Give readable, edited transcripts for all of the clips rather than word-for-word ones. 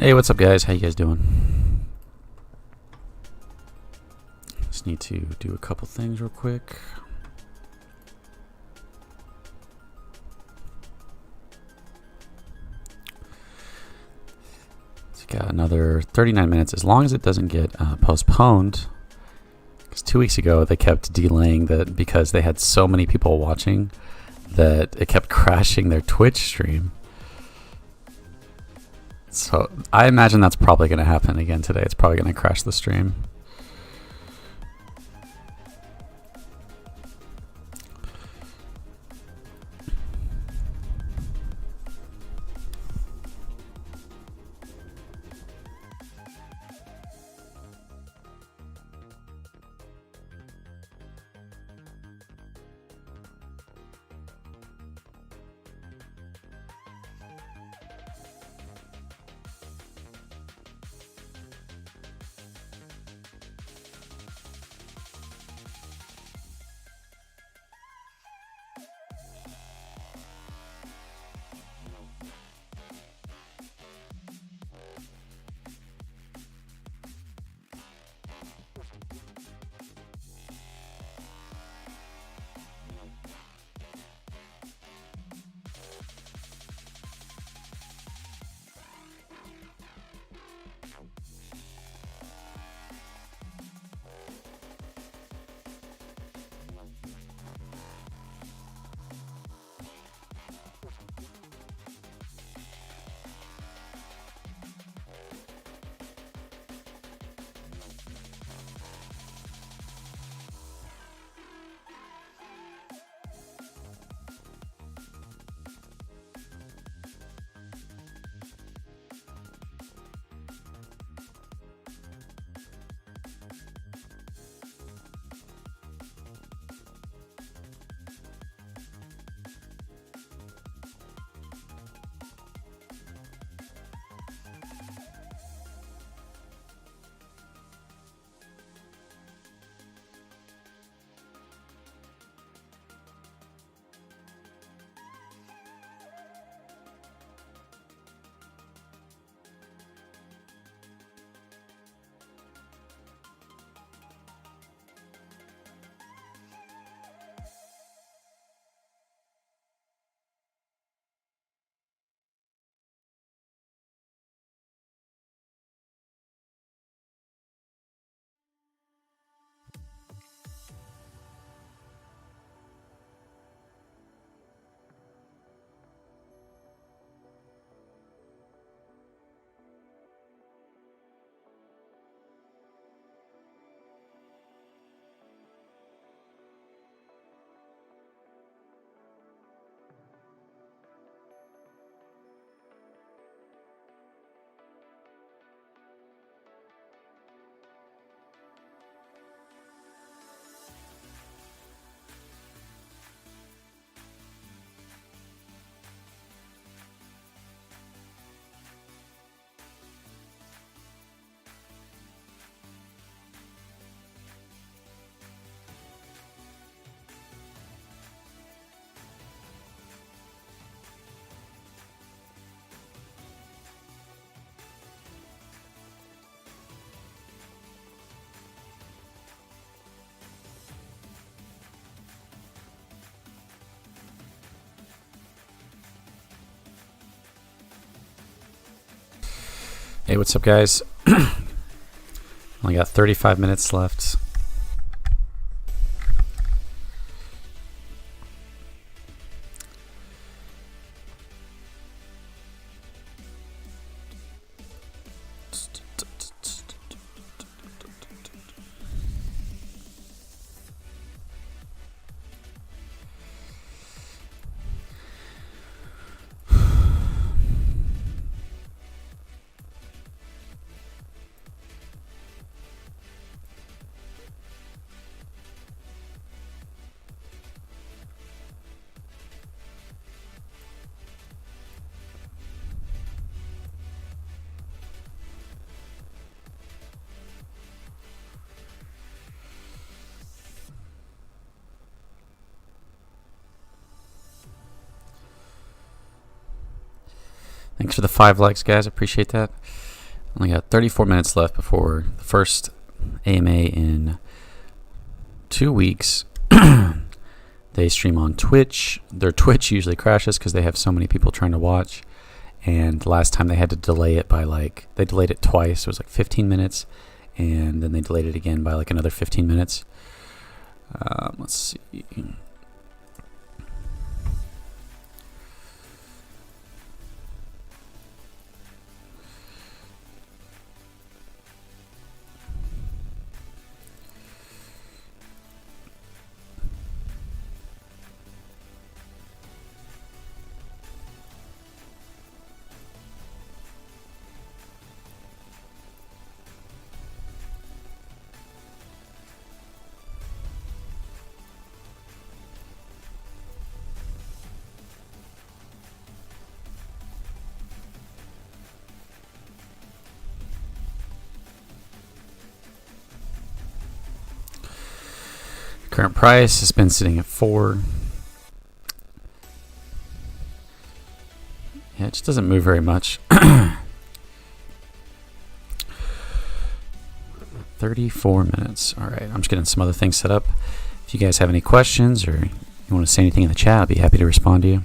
Hey, what's up, guys? How you guys doing? Just need to do a couple things real quick. So got another 39 minutes, as long as it doesn't get postponed. Because 2 weeks ago they kept delaying that because they had so many people watching that it kept crashing their Twitch stream. So I imagine that's probably going to happen again today. It's probably going to crash the stream. Hey, what's up, guys? Only got 35 minutes left. Thanks for the 5 likes, guys. Appreciate that. Only got 34 minutes left before the first AMA in 2 weeks. They stream on Twitch. Their Twitch usually crashes because they have so many people trying to watch. And last time they had to delay it by they delayed it twice. It was like 15 minutes. And then they delayed it again by like another 15 minutes. Let's see. Current price has been sitting at 4. Yeah, it just doesn't move very much. 34 minutes. All right, I'm just getting some other things set up. If you guys have any questions or you want to say anything in the chat, I'll be happy to respond to you.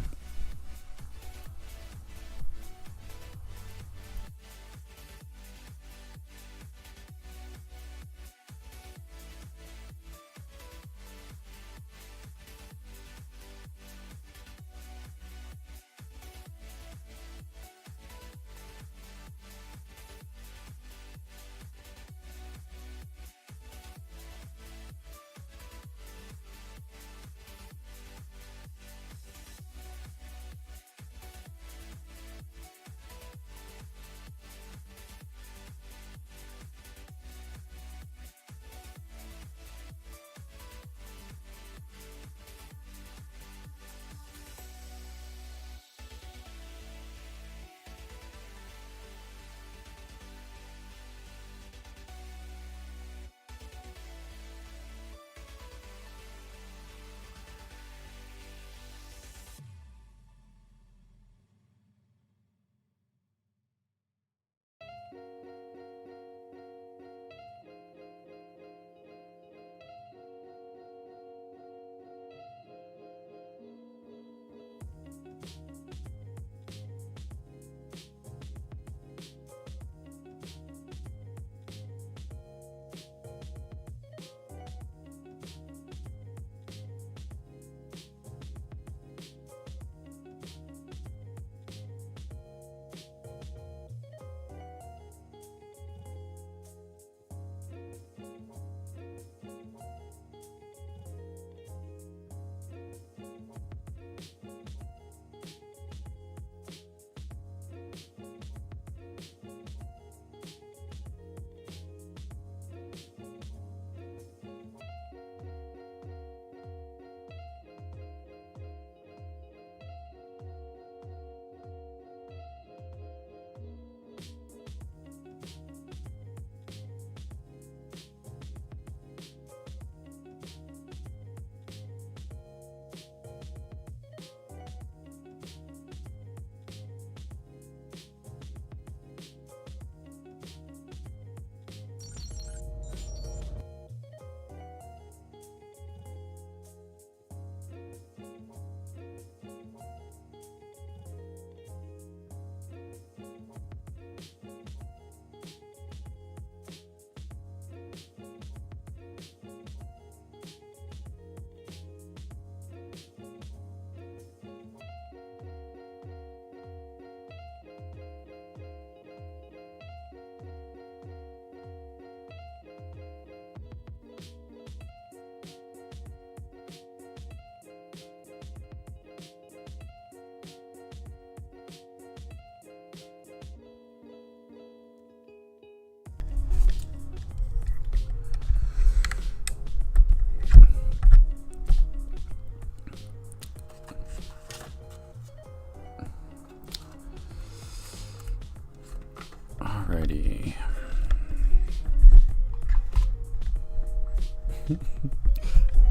Alrighty.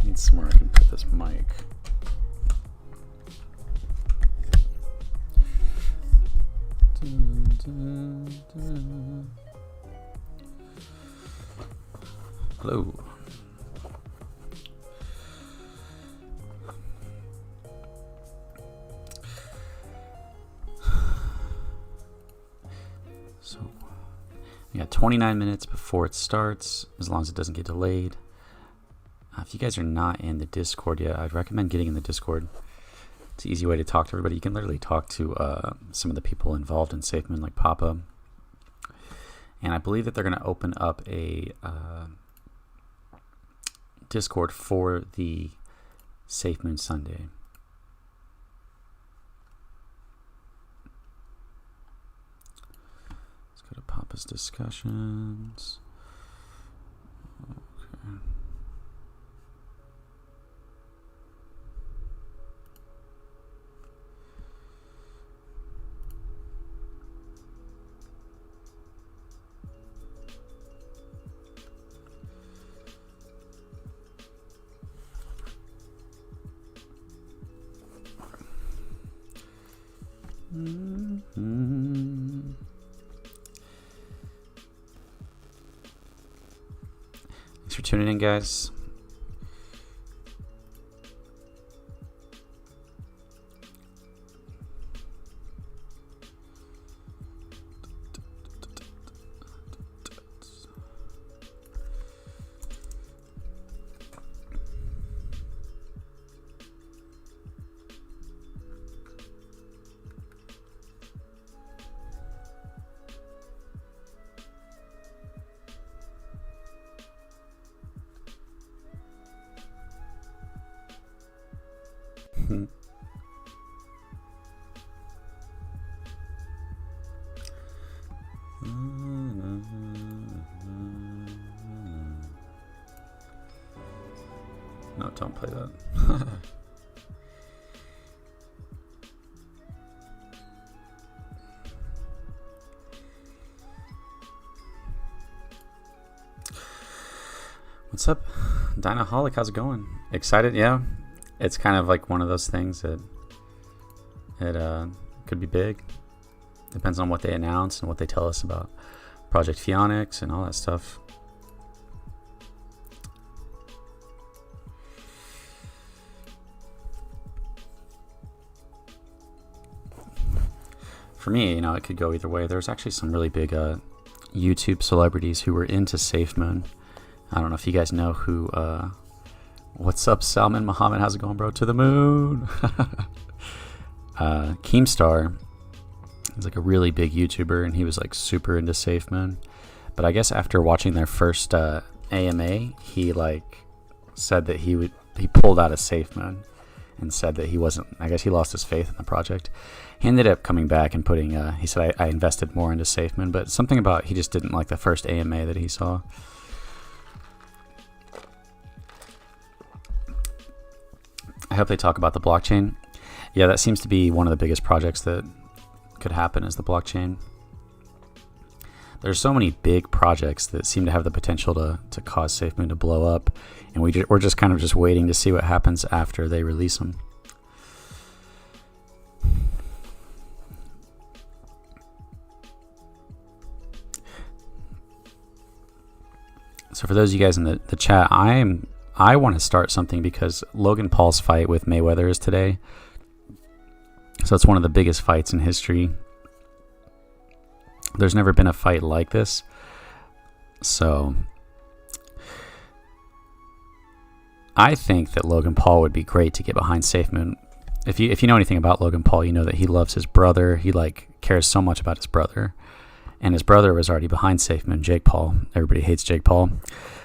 Need somewhere I can put this mic. Hello. So, we got 29 minutes before it starts, as long as it doesn't get delayed. If you guys are not in the Discord yet, I'd recommend getting in the Discord. It's an easy way to talk to everybody. You can literally talk to some of the people involved in Safemoon, like Papa. And I believe that they're going to open up a Discord for the Safemoon Sunday. Let's go to Papa's discussions. Okay. Thanks for tuning in, guys. No, don't play that. What's up, Dinaholic? How's it going? Excited? Yeah. It's kind of like one of those things that it could be big. Depends on what they announce and what they tell us about Project Phoenix and all that stuff. For me, it could go either way. There's actually some really big YouTube celebrities who were into Safemoon. I don't know if you guys know who. What's up, Salman Muhammad? How's it going, bro? To the moon. Keemstar is like a really big YouTuber, and he was like super into Safemoon. But I guess after watching their first AMA, he said that he pulled out of Safemoon and said that he wasn't. I guess he lost his faith in the project. He ended up coming back and putting. He said I invested more into Safemoon, but something about he just didn't like the first AMA that he saw. I hope they talk about the blockchain. Yeah, that seems to be one of the biggest projects that could happen is the blockchain. There's so many big projects that seem to have the potential to cause Safemoon to blow up, and we're just kind of just waiting to see what happens after they release them. So for those of you guys in the chat, I want to start something because Logan Paul's fight with Mayweather is today. So it's one of the biggest fights in history. There's never been a fight like this. So I think that Logan Paul would be great to get behind Safemoon. If you know anything about Logan Paul, you know that he loves his brother. He cares so much about his brother. And his brother was already behind Safemoon, Jake Paul. Everybody hates Jake Paul.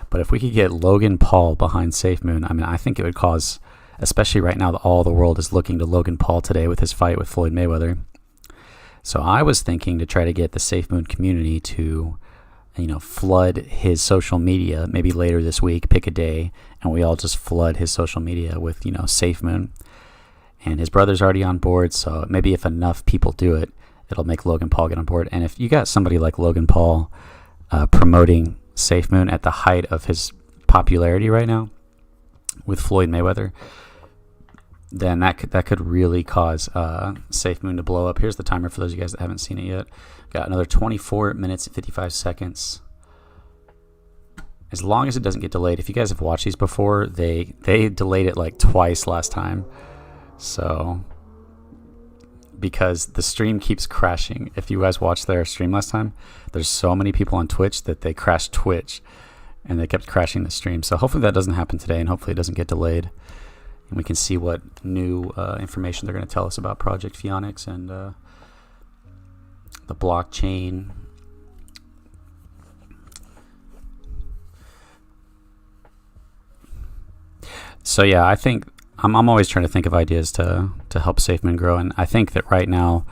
But if we could get Logan Paul behind Safemoon, I think it would cause, especially right now that all the world is looking to Logan Paul today with his fight with Floyd Mayweather. So I was thinking to try to get the Safemoon community to, flood his social media, maybe later this week, pick a day, and we all just flood his social media with, Safemoon. And his brother's already on board, so maybe if enough people do it, it'll make Logan Paul get on board. And if you got somebody like Logan Paul promoting Safemoon at the height of his popularity right now with Floyd Mayweather, then that could really cause Safemoon to blow up. Here's the timer for those of you guys that haven't seen it yet. Got another 24 minutes and 55 seconds. as long as it doesn't get delayed. If you guys have watched these before, they delayed it like twice last time. So because the stream keeps crashing. If you guys watched their stream last time, there's so many people on Twitch that they crashed Twitch and they kept crashing the stream. So hopefully that doesn't happen today, and hopefully it doesn't get delayed, and we can see what new information they're going to tell us about Project Phoenix and the blockchain. So yeah, I think I'm always trying to think of ideas to help Safemoon grow, and I think that right now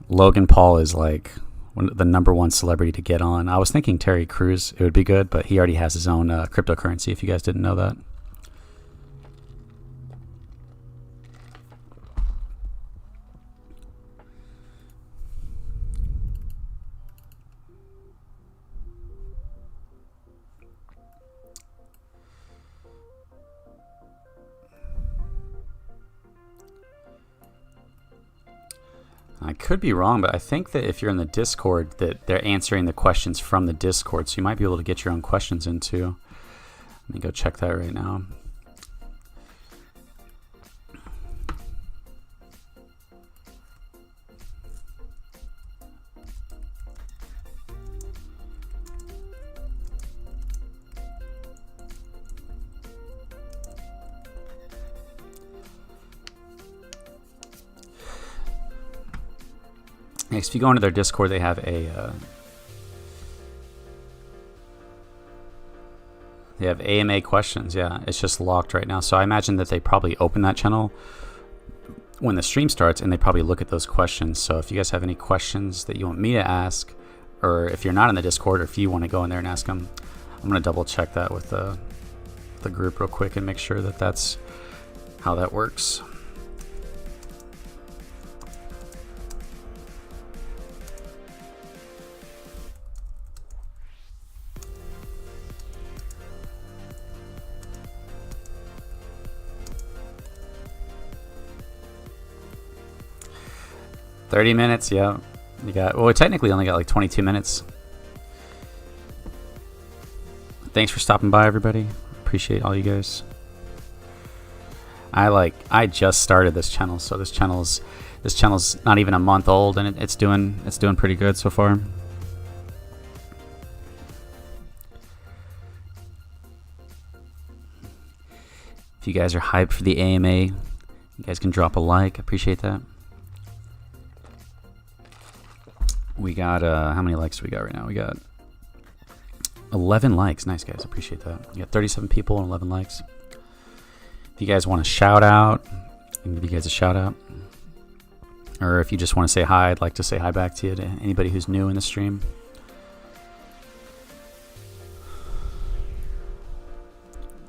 Logan Paul is like the #1 celebrity to get on. I was thinking Terry Crews, it would be good, but he already has his own cryptocurrency, if you guys didn't know that. I could be wrong, but I think that if you're in the Discord, that they're answering the questions from the Discord, so you might be able to get your own questions in too. Let me go check that right now. Next, if you go into their Discord, they have a they have AMA questions. Yeah, it's just locked right now. So I imagine that they probably open that channel when the stream starts, and they probably look at those questions. So if you guys have any questions that you want me to ask, or if you're not in the Discord, or if you want to go in there and ask them, I'm gonna double check that with the group real quick and make sure that that's how that works. $30 minutes, yeah. You got, well, we technically only got like 22 minutes. Thanks for stopping by, everybody. Appreciate all you guys. I just started this channel, so this channel's not even a month old, and it's doing pretty good so far. If you guys are hyped for the AMA, you guys can drop a like. Appreciate that. We got, how many likes do we got right now? We got 11 likes. Nice, guys. Appreciate that. We got 37 people and 11 likes. If you guys want to shout out, I can give you guys a shout out. Or if you just want to say hi, I'd like to say hi back to you, to anybody who's new in the stream.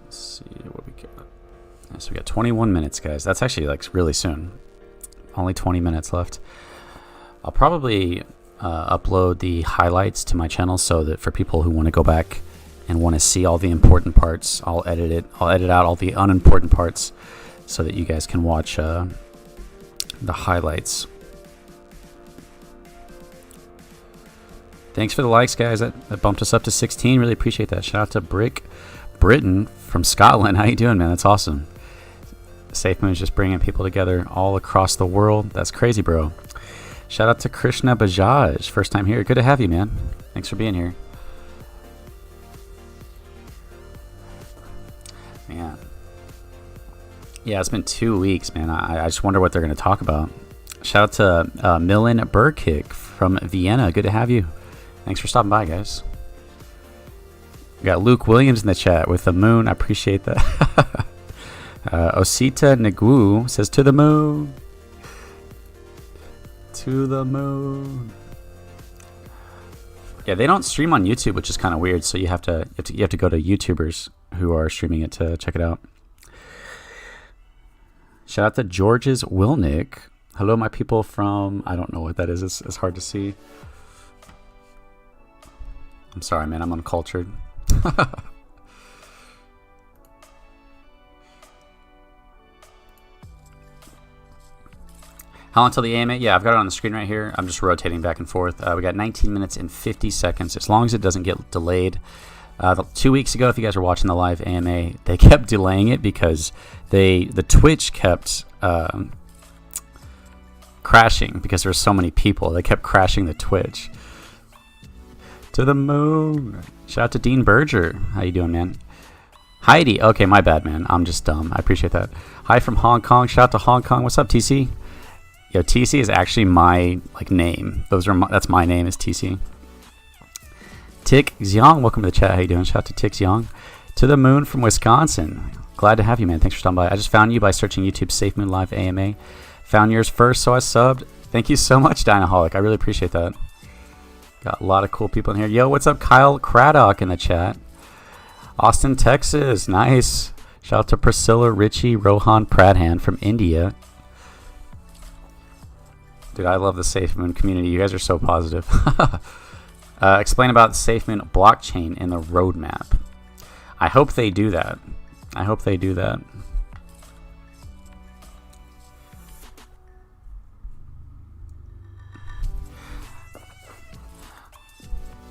Let's see what we got. So we got 21 minutes, guys. That's actually like really soon. Only 20 minutes left. I'll probably upload the highlights to my channel so that for people who want to go back and want to see all the important parts, I'll edit it. I'll edit out all the unimportant parts so that you guys can watch the highlights. Thanks for the likes, guys. That bumped us up to 16. Really appreciate that. Shout out to Brick Britain from Scotland. How you doing, man? That's awesome. Safemoon is just bringing people together all across the world. That's crazy, bro. Shout out to Krishna Bajaj, first time here. Good to have you, man. Thanks for being here. Man. Yeah, it's been 2 weeks, man. I just wonder what they're going to talk about. Shout out to Milan Burkick from Vienna. Good to have you. Thanks for stopping by, guys. We got Luke Williams in the chat with the moon. I appreciate that. Osita Nagu says, to the moon. To the moon. Yeah, they don't stream on YouTube, which is kind of weird. So you have to go to YouTubers who are streaming it to check it out. Shout out to George's Wilnick. Hello, my people from, I don't know what that is. It's hard to see. I'm sorry, man. I'm uncultured. How long until the AMA? Yeah, I've got it on the screen right here. I'm just rotating back and forth. We got 19 minutes and 50 seconds. As long as it doesn't get delayed, 2 weeks ago, if you guys were watching the live AMA, they kept delaying it because the Twitch kept crashing because there were so many people. They kept crashing the Twitch. To the moon. Shout out to Dean Berger. How you doing, man? Heidi. Okay, my bad, man. I'm just dumb. I appreciate that. Hi from Hong Kong. Shout out to Hong Kong. What's up, TC? Yo, TC is actually my name. That's my name is TC. Tick Xiong, welcome to the chat. How you doing? Shout out to Tick Xiong. To the moon from Wisconsin. Glad to have you, man. Thanks for stopping by. I just found you by searching YouTube Safemoon Live AMA. Found yours first, so I subbed. Thank you so much, Dynaholic. I really appreciate that. Got a lot of cool people in here. Yo, what's up, Kyle Craddock in the chat? Austin, Texas. Nice. Shout out to Priscilla, Richie, Rohan Pradhan from India. Dude, I love the Safemoon community. You guys are so positive. Explain about the Safemoon blockchain in the roadmap. I hope they do that. I hope they do that.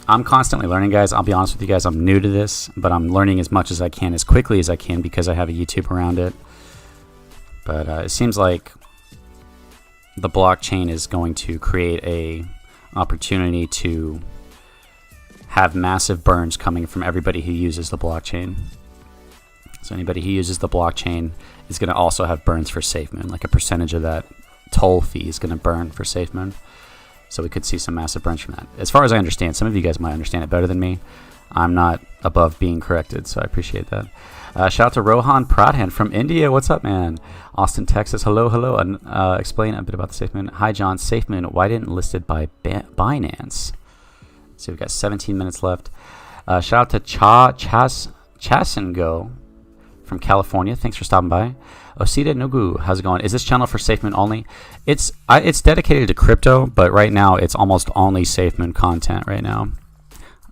I'm constantly learning, guys. I'll be honest with you guys. I'm new to this, but I'm learning as much as I can, as quickly as I can, because I have a YouTube around it. But it seems like the blockchain is going to create a opportunity to have massive burns coming from everybody who uses the blockchain. So anybody who uses the blockchain is going to also have burns for Safemoon. Like a percentage of that toll fee is going to burn for Safemoon. So we could see some massive burns from that. As far as I understand, some of you guys might understand it better than me. I'm not above being corrected, so I appreciate that. Shout out to Rohan Pradhan from India. What's up, man? Austin, Texas. Hello, hello. And explain a bit about the Safemoon. Hi, John. Safemoon, why didn't listed by Binance? So we've got 17 minutes left. Shout out to Chasengo from California. Thanks for stopping by. Osita Nugu, how's it going? Is this channel for Safemoon only? It's dedicated to crypto, but right now it's almost only Safemoon content right now.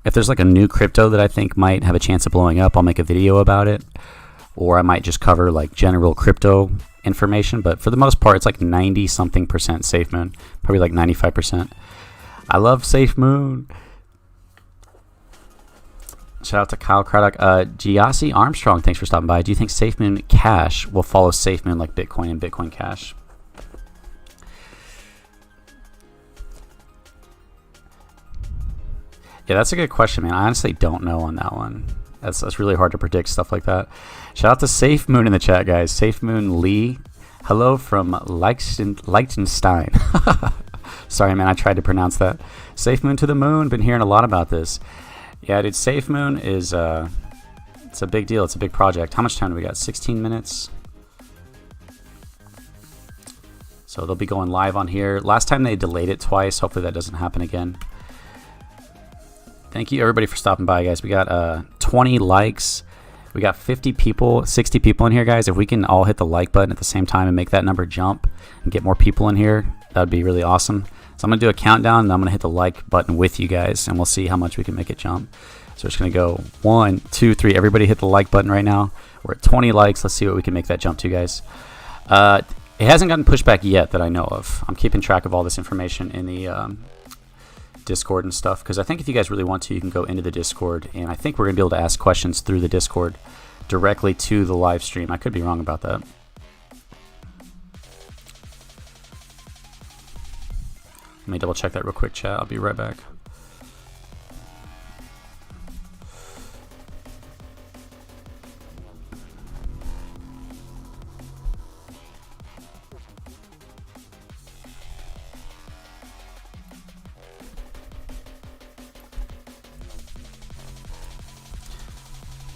If there's like a new crypto that I think might have a chance of blowing up, I'll make a video about it. Or I might just cover like general crypto information. But for the most part, it's like 90-something% Safemoon. Probably like 95%. I love Safemoon. Shout out to Kyle Craddock. Giassi Armstrong, thanks for stopping by. Do you think Safemoon Cash will follow Safemoon like Bitcoin and Bitcoin Cash? Yeah, that's a good question, man. I honestly don't know on that one. That's really hard to predict stuff like that. Shout out to Safemoon in the chat, guys. Safemoon Lee. Hello from Liechtenstein. Sorry, man. I tried to pronounce that. Safemoon to the moon. Been hearing a lot about this. Yeah, dude, Safemoon is it's a big deal. It's a big project. How much time do we got? 16 minutes. So they'll be going live on here. Last time they delayed it twice. Hopefully that doesn't happen again. Thank you, everybody, for stopping by, guys. We got 20 likes. We got 50 people, 60 people in here, guys. If we can all hit the like button at the same time and make that number jump and get more people in here, that would be really awesome. So I'm going to do a countdown, and I'm going to hit the like button with you guys, and we'll see how much we can make it jump. So we're just going to go 1, 2, 3. Everybody hit the like button right now. We're at 20 likes. Let's see what we can make that jump to, guys. It hasn't gotten pushed back yet that I know of. I'm keeping track of all this information in the Discord and stuff, because I think if you guys really want to, you can go into the Discord, and I think we're going to be able to ask questions through the Discord directly to the live stream. I could be wrong about that. Let me double check that real quick, chat. I'll be right back.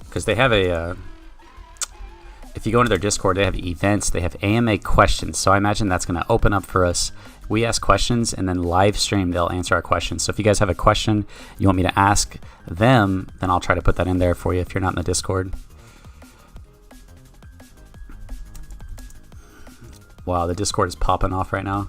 Because they have a, if you go into their Discord, they have events, they have AMA questions. So I imagine that's going to open up for us. We ask questions, and then live stream, they'll answer our questions. So if you guys have a question you want me to ask them, then I'll try to put that in there for you if you're not in the Discord. Wow, the Discord is popping off right now.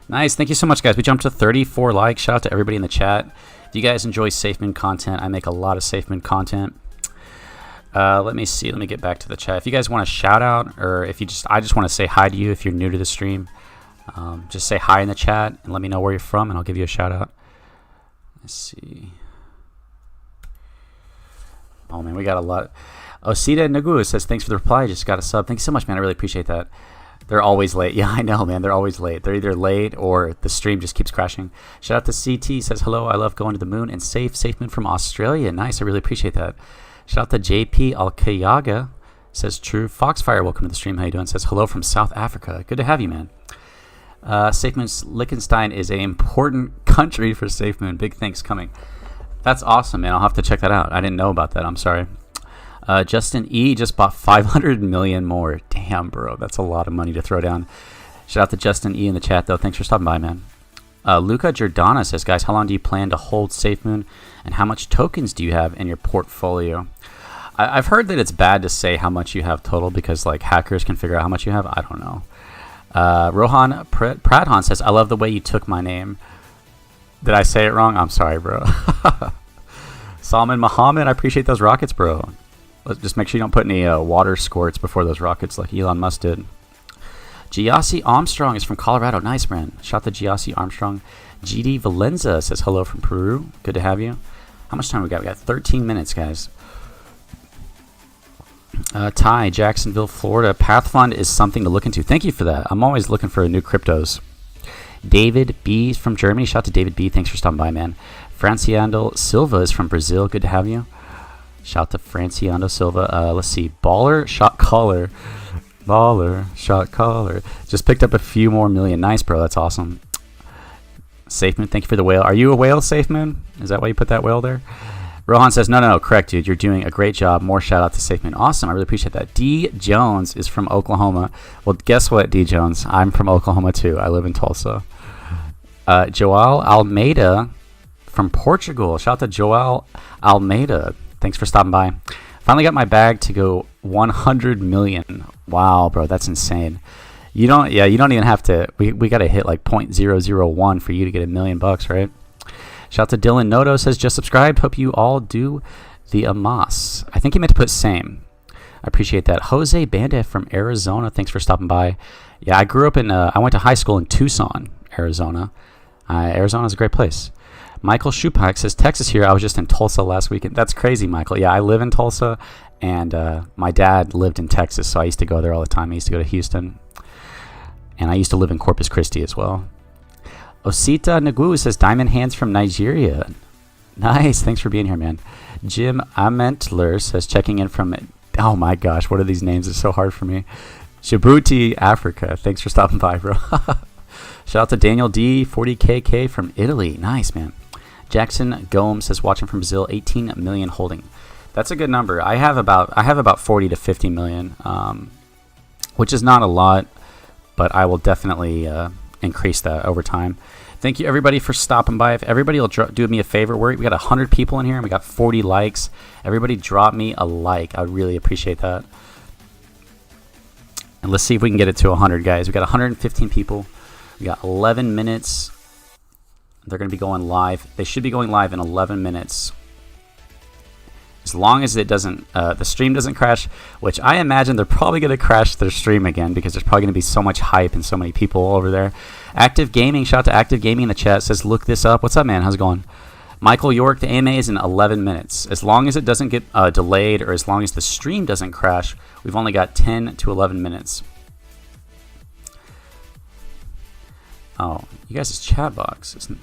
Nice. Thank you so much, guys. We jumped to 34 likes. Shout out to everybody in the chat. If you guys enjoy Safemoon content, I make a lot of Safemoon content. Let me see. Let me get back to the chat. If you guys want a shout out, or if you I just want to say hi to you if you're new to the stream, just say hi in the chat and let me know where you're from, and I'll give you a shout out. Let's see. Oh man, we got a lot. Osita Nagu says thanks for the reply. Just got a sub. Thanks so much, man. I really appreciate that. They're always late. Yeah, I know, man. They're always late. They're either late or the stream just keeps crashing. Shout out to CT. Says hello. I love going to the moon and Safemoon from Australia. Nice. I really appreciate that. Shout out to JP Alkayaga. Says true. Foxfire, welcome to the stream. How you doing? Says hello from South Africa. Good to have you, man. Safemoon Liechtenstein is an important country for Safemoon. Big thanks coming. That's awesome, man. I'll have to check that out. I didn't know about that. I'm sorry. Justin E just bought 500 million more. Damn, bro. That's a lot of money to throw down. Shout out to Justin E in the chat, though. Thanks for stopping by, man. Luca Giordana says, guys, how long do you plan to hold Safemoon, and how much tokens do you have in your portfolio? I've heard that it's bad to say how much you have total because, like, hackers can figure out how much you have. I don't know. Rohan Pradhan says, I love the way you took my name. Did I say it wrong? I'm sorry, bro. Salman Muhammad, I appreciate those rockets, bro. Let's just make sure you don't put any water squirts before those rockets like Elon Musk did. Giassi Armstrong is from Colorado. Nice, man. Shout out to Giassi Armstrong. GD Valenza says hello from Peru. Good to have you. How much time we got? We got 13 minutes, guys. Ty, Jacksonville, Florida. Pathfund is something to look into. Thank you for that. I'm always looking for new cryptos. David B from Germany. Shout out to David B. Thanks for stopping by, man. Franciando Silva is from Brazil. Good to have you. Shout out to Franciando Silva. Let's see. Baller Shot Caller. Baller Shot Caller. Just picked up a few more million. Nice, bro. That's awesome. Safemoon, thank you for the whale. Are you a whale, Safemoon? Is that why you put that whale there? Rohan says, no, correct, dude. You're doing a great job. More shout out to Safemoon. Awesome. I really appreciate that. D. Jones is from Oklahoma. Well, guess what, D. Jones? I'm from Oklahoma, too. I live in Tulsa. Joel Almeida from Portugal. Shout out to Joel Almeida. Thanks for stopping by. Finally got my bag to go 100 million. Wow, bro, that's insane. You don't even have to. We got to hit like 0.001 for you to get $1 million, right? Shout out to Dylan Noto, says just subscribed. Hope you all do the Amas. I think he meant to put same. I appreciate that. Jose Banda from Arizona. Thanks for stopping by. Yeah, I grew up in. I went to high school in Tucson, Arizona. Arizona's a great place. Michael Shupak says, Texas here. I was just in Tulsa last weekend. That's crazy, Michael. Yeah, I live in Tulsa, and my dad lived in Texas, so I used to go there all the time. I used to go to Houston, and I used to live in Corpus Christi as well. Osita Nagu says, Diamond Hands from Nigeria. Nice. Thanks for being here, man. Jim Amentler says, checking in from, oh my gosh, what are these names? It's so hard for me. Djibouti, Africa. Thanks for stopping by, bro. Shout out to Daniel D, 40KK from Italy. Nice, man. Jackson Gomes says, watching from Brazil, 18 million holding. That's a good number. I have about 40 to 50 million, which is not a lot, but I will definitely increase that over time. Thank you, everybody, for stopping by. If everybody will do me a favor, we got 100 people in here, and we got 40 likes. Everybody drop me a like. I really appreciate that. And let's see if we can get it to 100, guys. We got 115 people. We got 11 minutes. They're going to be going live. They should be going live in 11 minutes. As long as it doesn't, the stream doesn't crash, which I imagine they're probably going to crash their stream again because there's probably going to be so much hype and so many people over there. Active Gaming, shout out to Active Gaming in the chat, says, look this up. What's up, man? How's it going? Michael York, the AMA is in 11 minutes. As long as it doesn't get delayed, or as long as the stream doesn't crash, we've only got 10 to 11 minutes. Oh, you guys' chat box isn't...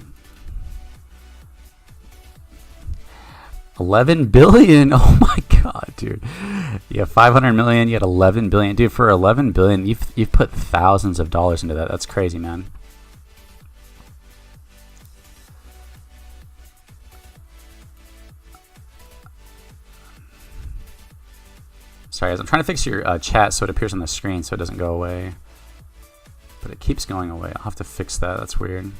11 billion. Oh my god, dude. You have 500 million, you had 11 billion. Dude, for 11 billion, you've put thousands of dollars into that. That's crazy, man. Sorry, guys, I'm trying to fix your chat so it appears on the screen so it doesn't go away. But it keeps going away. I'll have to fix that. That's weird.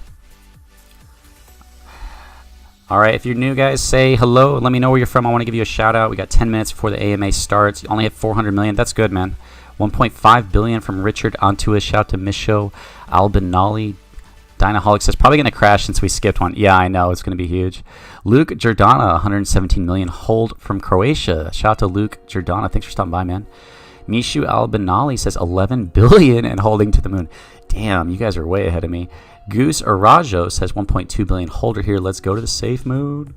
All right, if you're new, guys, say hello. Let me know where you're from. I want to give you a shout out. We got 10 minutes before the AMA starts. You only have 400 million. That's good, man. 1.5 billion from Richard Antuas. Shout out to Misho Albinali. Dynaholic says, probably going to crash since we skipped one. Yeah, I know. It's going to be huge. Luke Giordana, 117 million hold from Croatia. Shout out to Luke Giordana. Thanks for stopping by, man. Mishu Albinali says 11 billion and holding to the moon. Damn, you guys are way ahead of me. Goose Arajo says 1.2 billion holder here. Let's go to the Safemoon.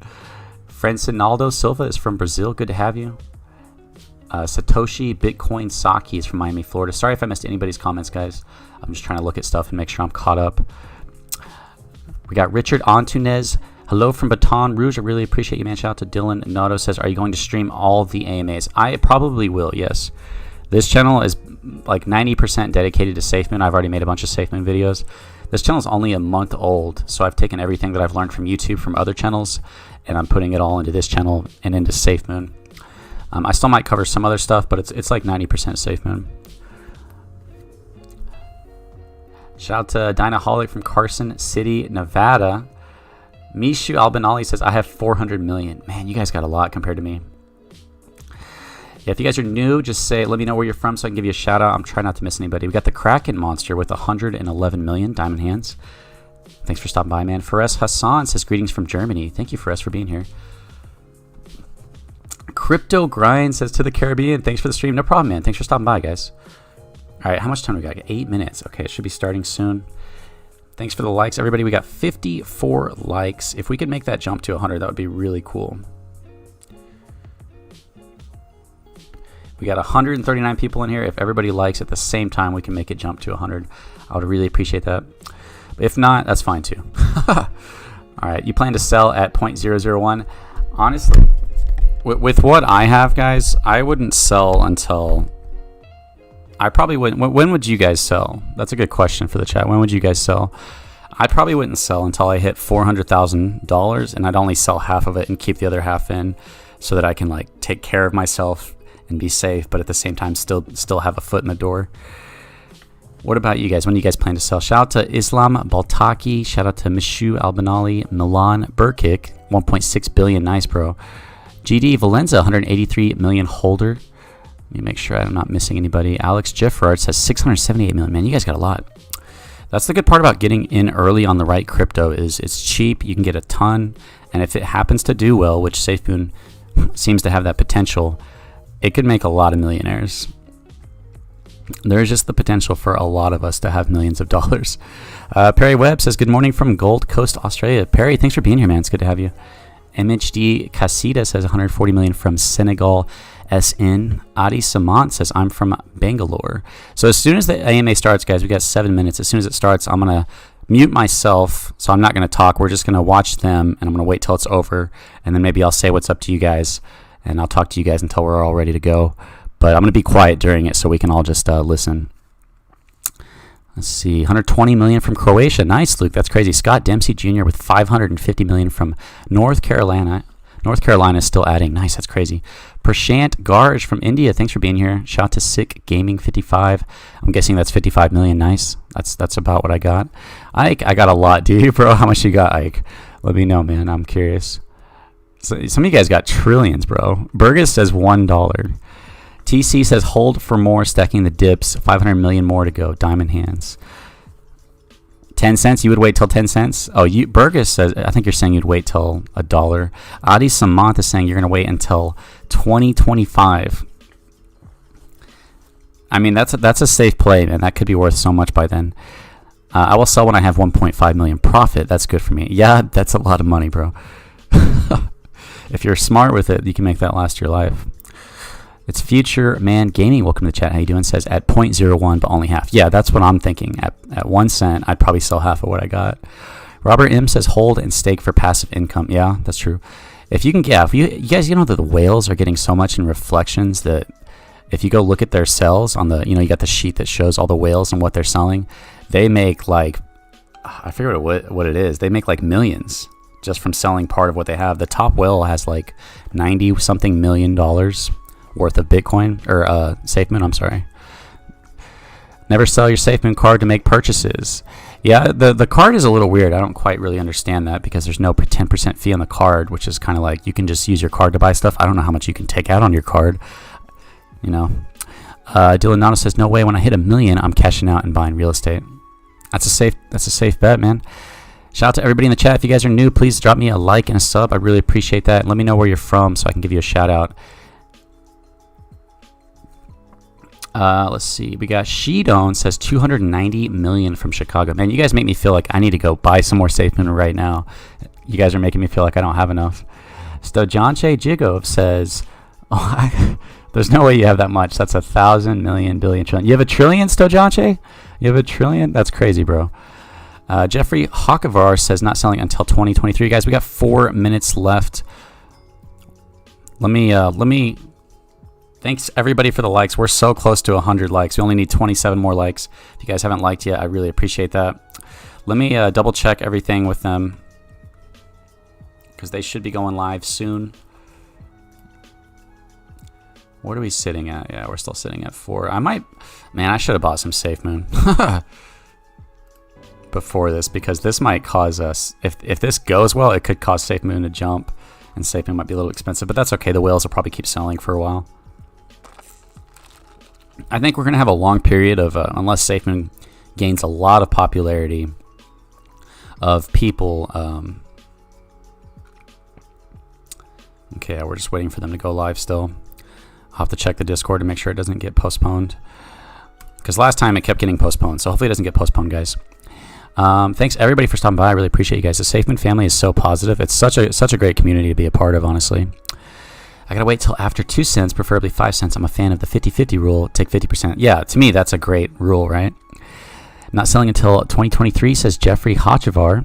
Francinaldo Silva is from Brazil. Good to have you. Satoshi Bitcoin Saki is from Miami, Florida. Sorry if I missed anybody's comments, guys. I'm just trying to look at stuff and make sure I'm caught up. We got Richard Antunes. Hello from Baton Rouge. I really appreciate you, man. Shout out to Dylan. Nato says, are you going to stream all the AMAs? I probably will, yes. This channel is like 90% dedicated to Safemoon. I've already made a bunch of Safemoon videos. This channel is only a month old, so I've taken everything that I've learned from YouTube, from other channels, and I'm putting it all into this channel and into Safemoon. I still might cover some other stuff, but it's like 90% Safemoon. Shout out to Dynaholic from Carson City, Nevada. Mishu Albinali says, I have 400 million. Man, you guys got a lot compared to me. Yeah, if you guys are new, just say, let me know where you're from so I can give you a shout out. I'm trying not to miss anybody. We got the Kraken Monster with 111 million diamond hands. Thanks for stopping by, man. Fares Hassan says, greetings from Germany. Thank you, Fares, for being here. Crypto Grind says, to the Caribbean. Thanks for the stream. No problem, man. Thanks for stopping by, guys. All right, how much time do we got? 8 minutes. Okay, it should be starting soon. Thanks for the likes, everybody. We got 54 likes. If we could make that jump to 100, that would be really cool. We got 139 people in here. If everybody likes at the same time, we can make it jump to 100. I would really appreciate that. But if not, that's fine too. All right, you plan to sell at 0.001. Honestly, with what I have, guys, I wouldn't sell until... I probably wouldn't. When would you guys sell? That's a good question for the chat. When would you guys sell? I probably wouldn't sell until I hit $400,000, and I'd only sell half of it and keep the other half in so that I can like take care of myself and be safe, but at the same time still have a foot in the door. What about you guys? When do you guys plan to sell? Shout out to Islam Baltaki. Shout out to Mishu Albinali. Milan Burkic, 1.6 billion. Nice, bro. GD Valenza, 183 million holder. Let me make sure I'm not missing anybody. Alex Jeffrard says 678 million. Man, you guys got a lot. That's the good part about getting in early on the right crypto is it's cheap. You can get a ton. And if it happens to do well, which Safemoon seems to have that potential, it could make a lot of millionaires. There's just the potential for a lot of us to have millions of dollars. Perry Webb says, good morning from Gold Coast, Australia. Perry, thanks for being here, man. It's good to have you. MHD Casita says 140 million from Senegal. SN. Adi Samant says, I'm from Bangalore. So as soon as the AMA starts, guys, we got 7 minutes. As soon as it starts, I'm going to mute myself. So I'm not going to talk. We're just going to watch them, and I'm going to wait till it's over. And then maybe I'll say what's up to you guys. And I'll talk to you guys until we're all ready to go. But I'm going to be quiet during it so we can all just listen. Let's see. 120 million from Croatia. Nice, Luke. That's crazy. Scott Dempsey Jr. with 550 million from North Carolina. North Carolina is still adding. Nice. That's crazy. Prashant Garj from India. Thanks for being here. Shout out to Sick Gaming 55. I'm guessing that's 55 million. Nice. That's about what I got. Ike, I got a lot. Do you, bro? How much you got, Ike? Let me know, man. I'm curious. So, some of you guys got trillions, bro. Burgess says $1. TC says hold for more, stacking the dips. 500 million more to go. Diamond hands. 10 cents. You would wait till 10 cents? Oh, Burgess says, I think you're saying you'd wait till $1. Adi Samant is saying you're going to wait until 2025. I mean, that's a safe play, man. That could be worth so much by then. I will sell when I have 1.5 million profit. That's good for me. Yeah, that's a lot of money, bro. If you're smart with it, you can make that last your life. It's Future Man Gaming. Welcome to the chat. How you doing? Says at 0.01, but only half. Yeah, that's what I'm thinking. At 1 cent, I'd probably sell half of what I got. Robert M says hold and stake for passive income. Yeah, that's true. If you can get, if you guys, you know that the whales are getting so much in reflections that if you go look at their sales on the, you got the sheet that shows all the whales and what they're selling, they make like, I forget what it is. They make like millions just from selling part of what they have. The top whale has like 90 something million dollars worth of Bitcoin or Safemoon. I'm sorry. Never sell your Safemoon card to make purchases. Yeah, the card is a little weird. I don't quite really understand that because there's no 10% fee on the card, which is kind of like you can just use your card to buy stuff. I don't know how much you can take out on your card. Dylan Nano says, no way, when I hit 1 million, I'm cashing out and buying real estate. That's a safe bet, man. Shout out to everybody in the chat. If you guys are new, please drop me a like and a sub. I really appreciate that. Let me know where you're from so I can give you a shout out. Let's see. We got Shedone says 290 million from Chicago. Man, you guys make me feel like I need to go buy some more Safemoon right now. You guys are making me feel like I don't have enough. Stojanche Jigov says, there's no way you have that much. That's 1,000 million billion trillion. You have a trillion, Stojanche? You have a trillion? That's crazy, bro. Jeffrey Hawkavar says not selling until 2023. Guys, we got 4 minutes left. Let me thanks everybody for the likes. We're so close to 100 likes. We only need 27 more likes. If you guys haven't liked yet, I really appreciate that. Let me double check everything with them because they should be going live soon. What are we sitting at? Yeah, we're still sitting at 4. I should have bought some Safemoon before this, because this might cause us, if this goes well, it could cause Safemoon to jump, and Safemoon might be a little expensive, but that's okay. The whales will probably keep selling for a while. I think we're going to have a long period of, unless Safemoon gains a lot of popularity, of people. Okay, we're just waiting for them to go live still. I'll have to check the Discord to make sure it doesn't get postponed, because last time it kept getting postponed, so hopefully it doesn't get postponed, guys. Thanks everybody for stopping by. I really appreciate you guys. The Safemoon family is so positive. It's such a great community to be a part of, honestly. I gotta wait till after 2 cents, preferably 5 cents. I'm a fan of the 50-50 rule. Take 50%. Yeah, to me that's a great rule, right? Not selling until 2023, says Jeffrey Hachivar.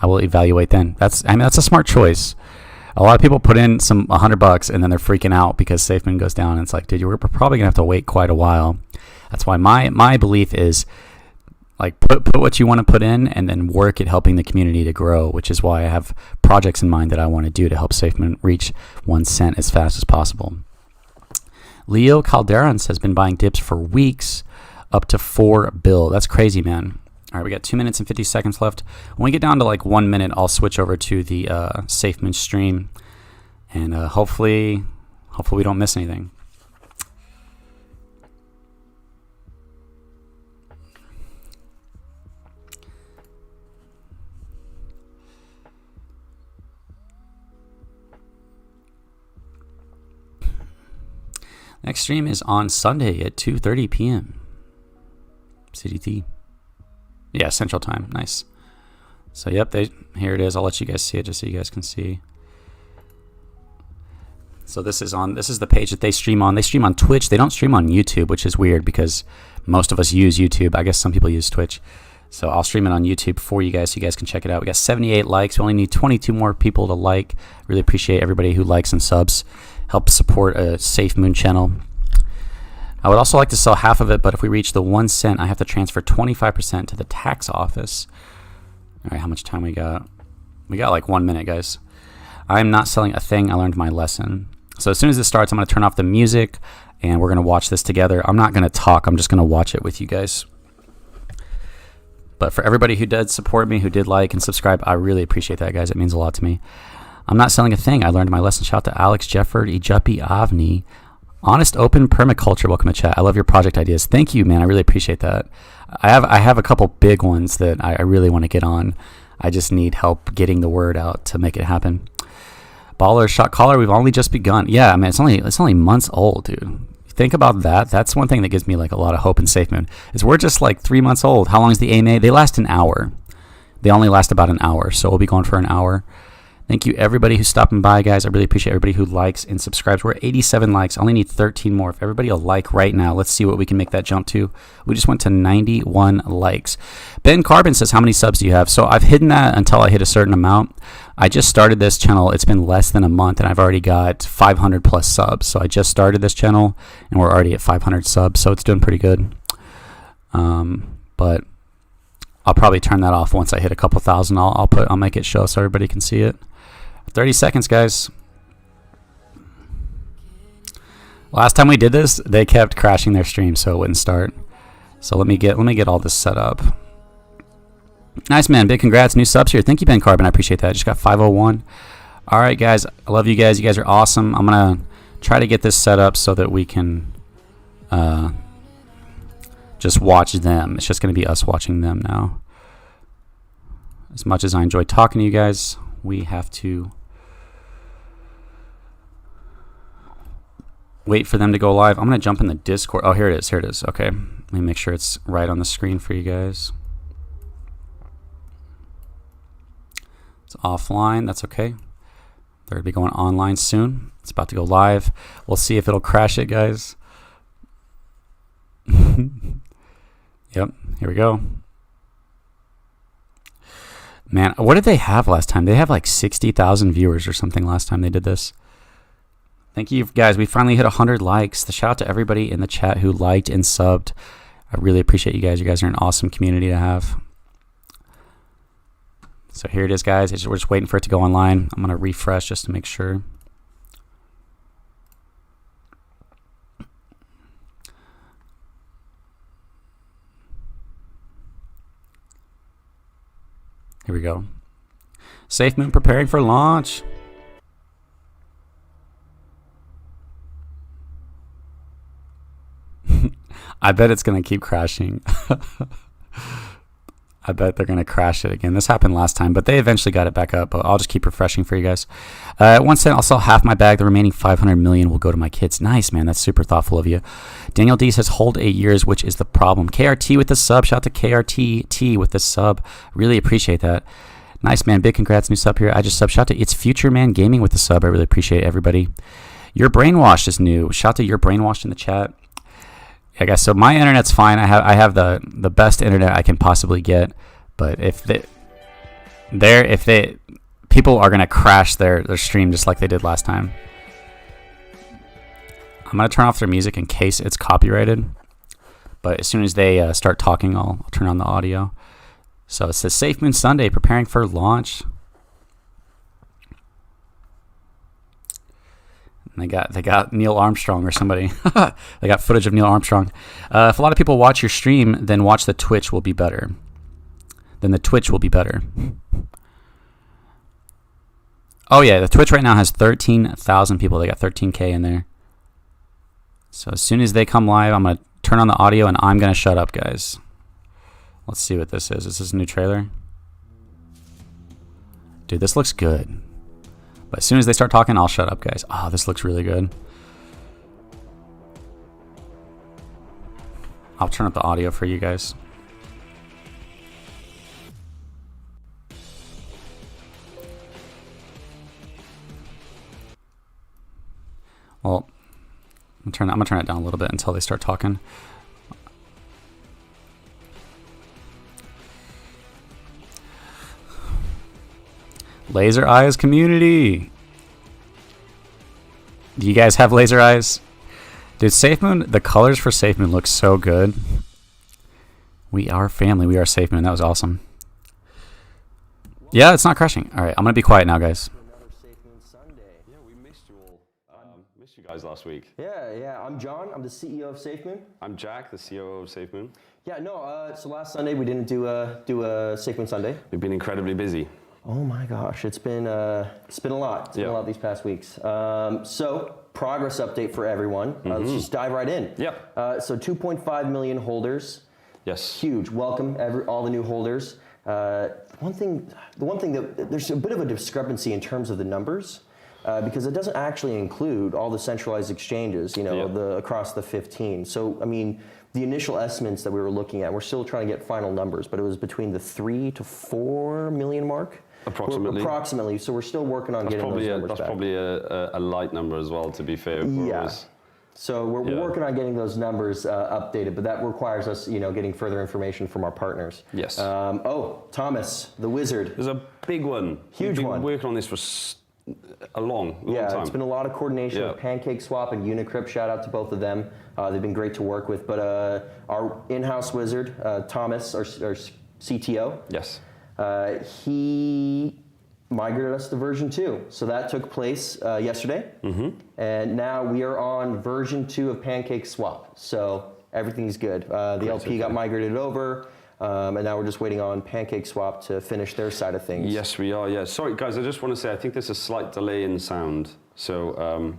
I will evaluate then. That's a smart choice. A lot of people put in some $100 and then they're freaking out because Safemoon goes down. And it's like, dude, we're probably gonna have to wait quite a while. That's why my belief is, like, put what you want to put in and then work at helping the community to grow, which is why I have projects in mind that I want to do to help Safemoon reach 1 cent as fast as possible. Leo Calderon says been buying dips for weeks, up to 4 bill. That's crazy, man. All right, we got 2 minutes and 50 seconds left. When we get down to like 1 minute, I'll switch over to the Safemoon stream, and hopefully we don't miss anything. Next stream is on Sunday at 2:30 p.m. CDT. Yeah, Central Time. Nice. So, yep, here it is. I'll let you guys see it just so you guys can see. So this is the page that they stream on. They stream on Twitch. They don't stream on YouTube, which is weird because most of us use YouTube. I guess some people use Twitch. So I'll stream it on YouTube for you guys so you guys can check it out. We got 78 likes. We only need 22 more people to like. Really appreciate everybody who likes and subs. Help support a Safemoon channel. I would also like to sell half of it, but if we reach the 1 cent, I have to transfer 25% to the tax office. All right, how much time we got? We got like 1 minute, guys. I'm not selling a thing. I learned my lesson. So as soon as this starts, I'm going to turn off the music, and we're going to watch this together. I'm not going to talk. I'm just going to watch it with you guys. But for everybody who did support me, who did like and subscribe, I really appreciate that, guys. It means a lot to me. I'm not selling a thing. I learned my lesson. Shout out to Alex Jefford, Ijupi Avni, Honest Open Permaculture. Welcome to chat. I love your project ideas. Thank you, man. I really appreciate that. I have a couple big ones that I really want to get on. I just need help getting the word out to make it happen. Baller Shot Caller, we've only just begun. Yeah, I mean, it's only months old, dude. Think about that. That's one thing that gives me like a lot of hope in Safemoon, is we're just like 3 months old. How long is the AMA? They last an hour. They only last about an hour, so we'll be going for an hour. Thank you, everybody who's stopping by, guys. I really appreciate everybody who likes and subscribes. We're at 87 likes. I only need 13 more. If everybody will like right now, let's see what we can make that jump to. We just went to 91 likes. Ben Carbon says, how many subs do you have? So I've hidden that until I hit a certain amount. I just started this channel. It's been less than a month, and I've already got 500 plus subs. So I just started this channel, and we're already at 500 subs, so it's doing pretty good. But I'll probably turn that off once I hit a couple thousand. I'll make it show so everybody can see it. 30 seconds, guys. Last time we did this, they kept crashing their stream, so it wouldn't start. So let me get all this set up. Nice, man. Big congrats. New subs here. Thank you, Ben Carbon. I appreciate that. Just got 501. All right, guys. I love you guys. You guys are awesome. I'm gonna try to get this set up so that we can just watch them. It's just going to be us watching them now. As much as I enjoy talking to you guys, we have to wait for them to go live. I'm going to jump in the Discord. Oh, here it is. Here it is. Okay. Let me make sure it's right on the screen for you guys. It's offline. That's okay. They're going to be going online soon. It's about to go live. We'll see if it'll crash it, guys. Yep. Here we go. Man, what did they have last time? They have like 60,000 viewers or something last time they did this. Thank you, guys. We finally hit 100 likes. The shout out to everybody in the chat who liked and subbed. I really appreciate you guys. You guys are an awesome community to have. So here it is, guys. We're just waiting for it to go online. I'm going to refresh just to make sure. Here we go. Safemoon preparing for launch. I bet it's going to keep crashing. I bet they're going to crash it again. This happened last time, but they eventually got it back up. But I'll just keep refreshing for you guys. 1 cent, I'll sell half my bag. The remaining 500 million will go to my kids. Nice, man. That's super thoughtful of you. Daniel D says, hold 8 years, which is the problem. KRT with the sub. Shout out to KRT with the sub. Really appreciate that. Nice, man. Big congrats. New sub here. I just sub. Shout out to It's Future Man Gaming with the sub. I really appreciate everybody. Your Brainwashed is new. Shout out to Your Brainwashed in the chat. Yeah, guys, so my internet's fine. I have the best internet I can possibly get, but if people are gonna crash their stream just like they did last time. I'm gonna turn off their music in case it's copyrighted, but as soon as they start talking, I'll turn on the audio. So it says Safemoon Sunday preparing for launch. They got Neil Armstrong or somebody. They got footage of Neil Armstrong. If a lot of people watch your stream, then watch the Twitch will be better. Then the Twitch will be better. Oh yeah, the Twitch right now has 13,000 people. They got 13K in there. So as soon as they come live, I'm going to turn on the audio and I'm going to shut up, guys. Let's see what this is. Is this a new trailer? Dude, this looks good. But as soon as they start talking, I'll shut up, guys. Oh, this looks really good. I'll turn up the audio for you guys. Well, I'm gonna turn it down a little bit until they start talking. Laser Eyes community. Do you guys have laser eyes? Dude, Safemoon, the colors for Safemoon look so good. We are family. We are Safemoon. That was awesome. Yeah, it's not crashing. All right, I'm going to be quiet now, guys. Another Safemoon Sunday. Yeah, we missed you all. Missed you guys last week. Yeah. I'm John. I'm the CEO of Safemoon. I'm Jack, the COO of Safemoon. Yeah, no, so last Sunday we didn't do a Safemoon Sunday. We've been incredibly busy. Oh my gosh, it's been a lot. It's been a lot these past weeks. So progress update for everyone. Let's just dive right in. Yep. So 2.5 million holders. Yes. Huge. Welcome all the new holders. The one thing that there's a bit of a discrepancy in terms of the numbers. Because it doesn't actually include all the centralized exchanges, across the 15. So, I mean, the initial estimates that we were looking at, we're still trying to get final numbers, but it was between the 3 to 4 million mark. Approximately. So we're still working on getting those numbers back. That's probably a light number as well, to be fair. Yeah. So we're working on getting those numbers updated, but that requires us, getting further information from our partners. Yes. Thomas, the wizard. There's a big one. Huge one. We've been working on this for a long time. Yeah, it's been a lot of coordination with Pancake Swap and Unicrypt. Shout out to both of them. They've been great to work with. But our in-house wizard, Thomas, our CTO. Yes. He migrated us to version 2. So that took place yesterday. And now we are on version 2 of Pancake Swap. So everything's good. The LP got migrated over. And now we're just waiting on Pancake Swap to finish their side of things. Yes, we are. Yeah. Sorry, guys. I just want to say I think there's a slight delay in sound. So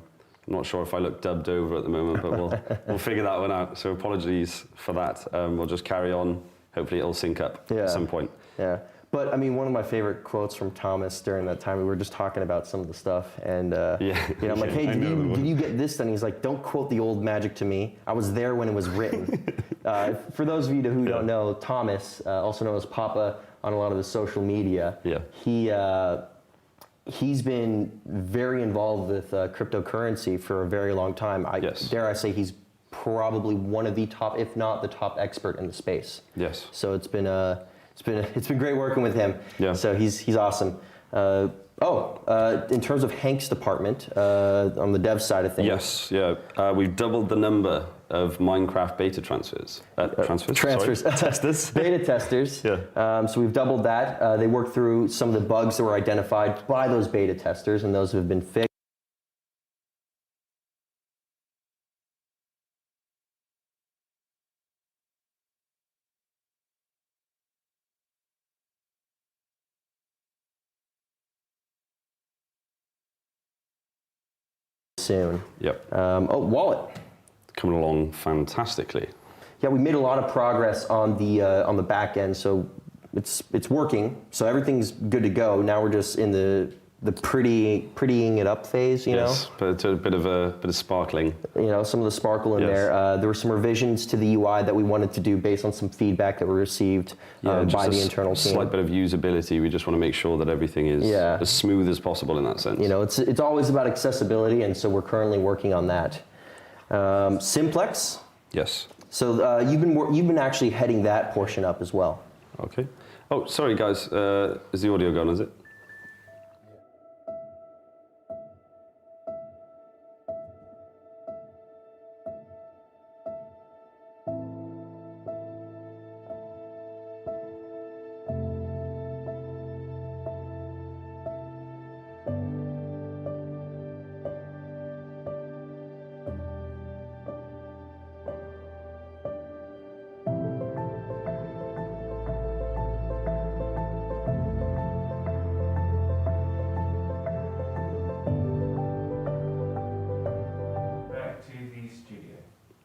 I'm not sure if I look dubbed over at the moment, but we'll figure that one out. So apologies for that. We'll just carry on. Hopefully it'll sync up at some point. Yeah. But I mean, one of my favorite quotes from Thomas during that time, we were just talking about some of the stuff, and you know, I'm like, hey, did you get this done? He's like, don't quote the old magic to me. I was there when it was written. For those of you who don't know, Thomas, also known as Papa on a lot of his social media, he's been very involved with cryptocurrency for a very long time. Dare I say he's probably one of the top, if not the top expert in the space. Yes. So it's been great working with him. Yeah. So he's awesome. In terms of Hank's department, on the dev side of things. Yes, yeah. We've doubled the number of Minecraft beta transfers. Testers. Beta testers. Yeah. So we've doubled that. They worked through some of the bugs that were identified by those beta testers, and those have been fixed. Soon. Yep. Wallet. Coming along fantastically. Yeah, we made a lot of progress on the back end, so it's working. So everything's good to go. Now we're just in the prettying it up phase, you know. But a bit of sparkling. You know, some of the sparkle in there. There were some revisions to the UI that we wanted to do based on some feedback that we received by the internal team. Slight bit of usability. We just want to make sure that everything is as smooth as possible in that sense. You know, it's always about accessibility, and so we're currently working on that. Simplex. Yes. So you've been actually heading that portion up as well. Okay. Oh, sorry guys. Is the audio gone? Is it?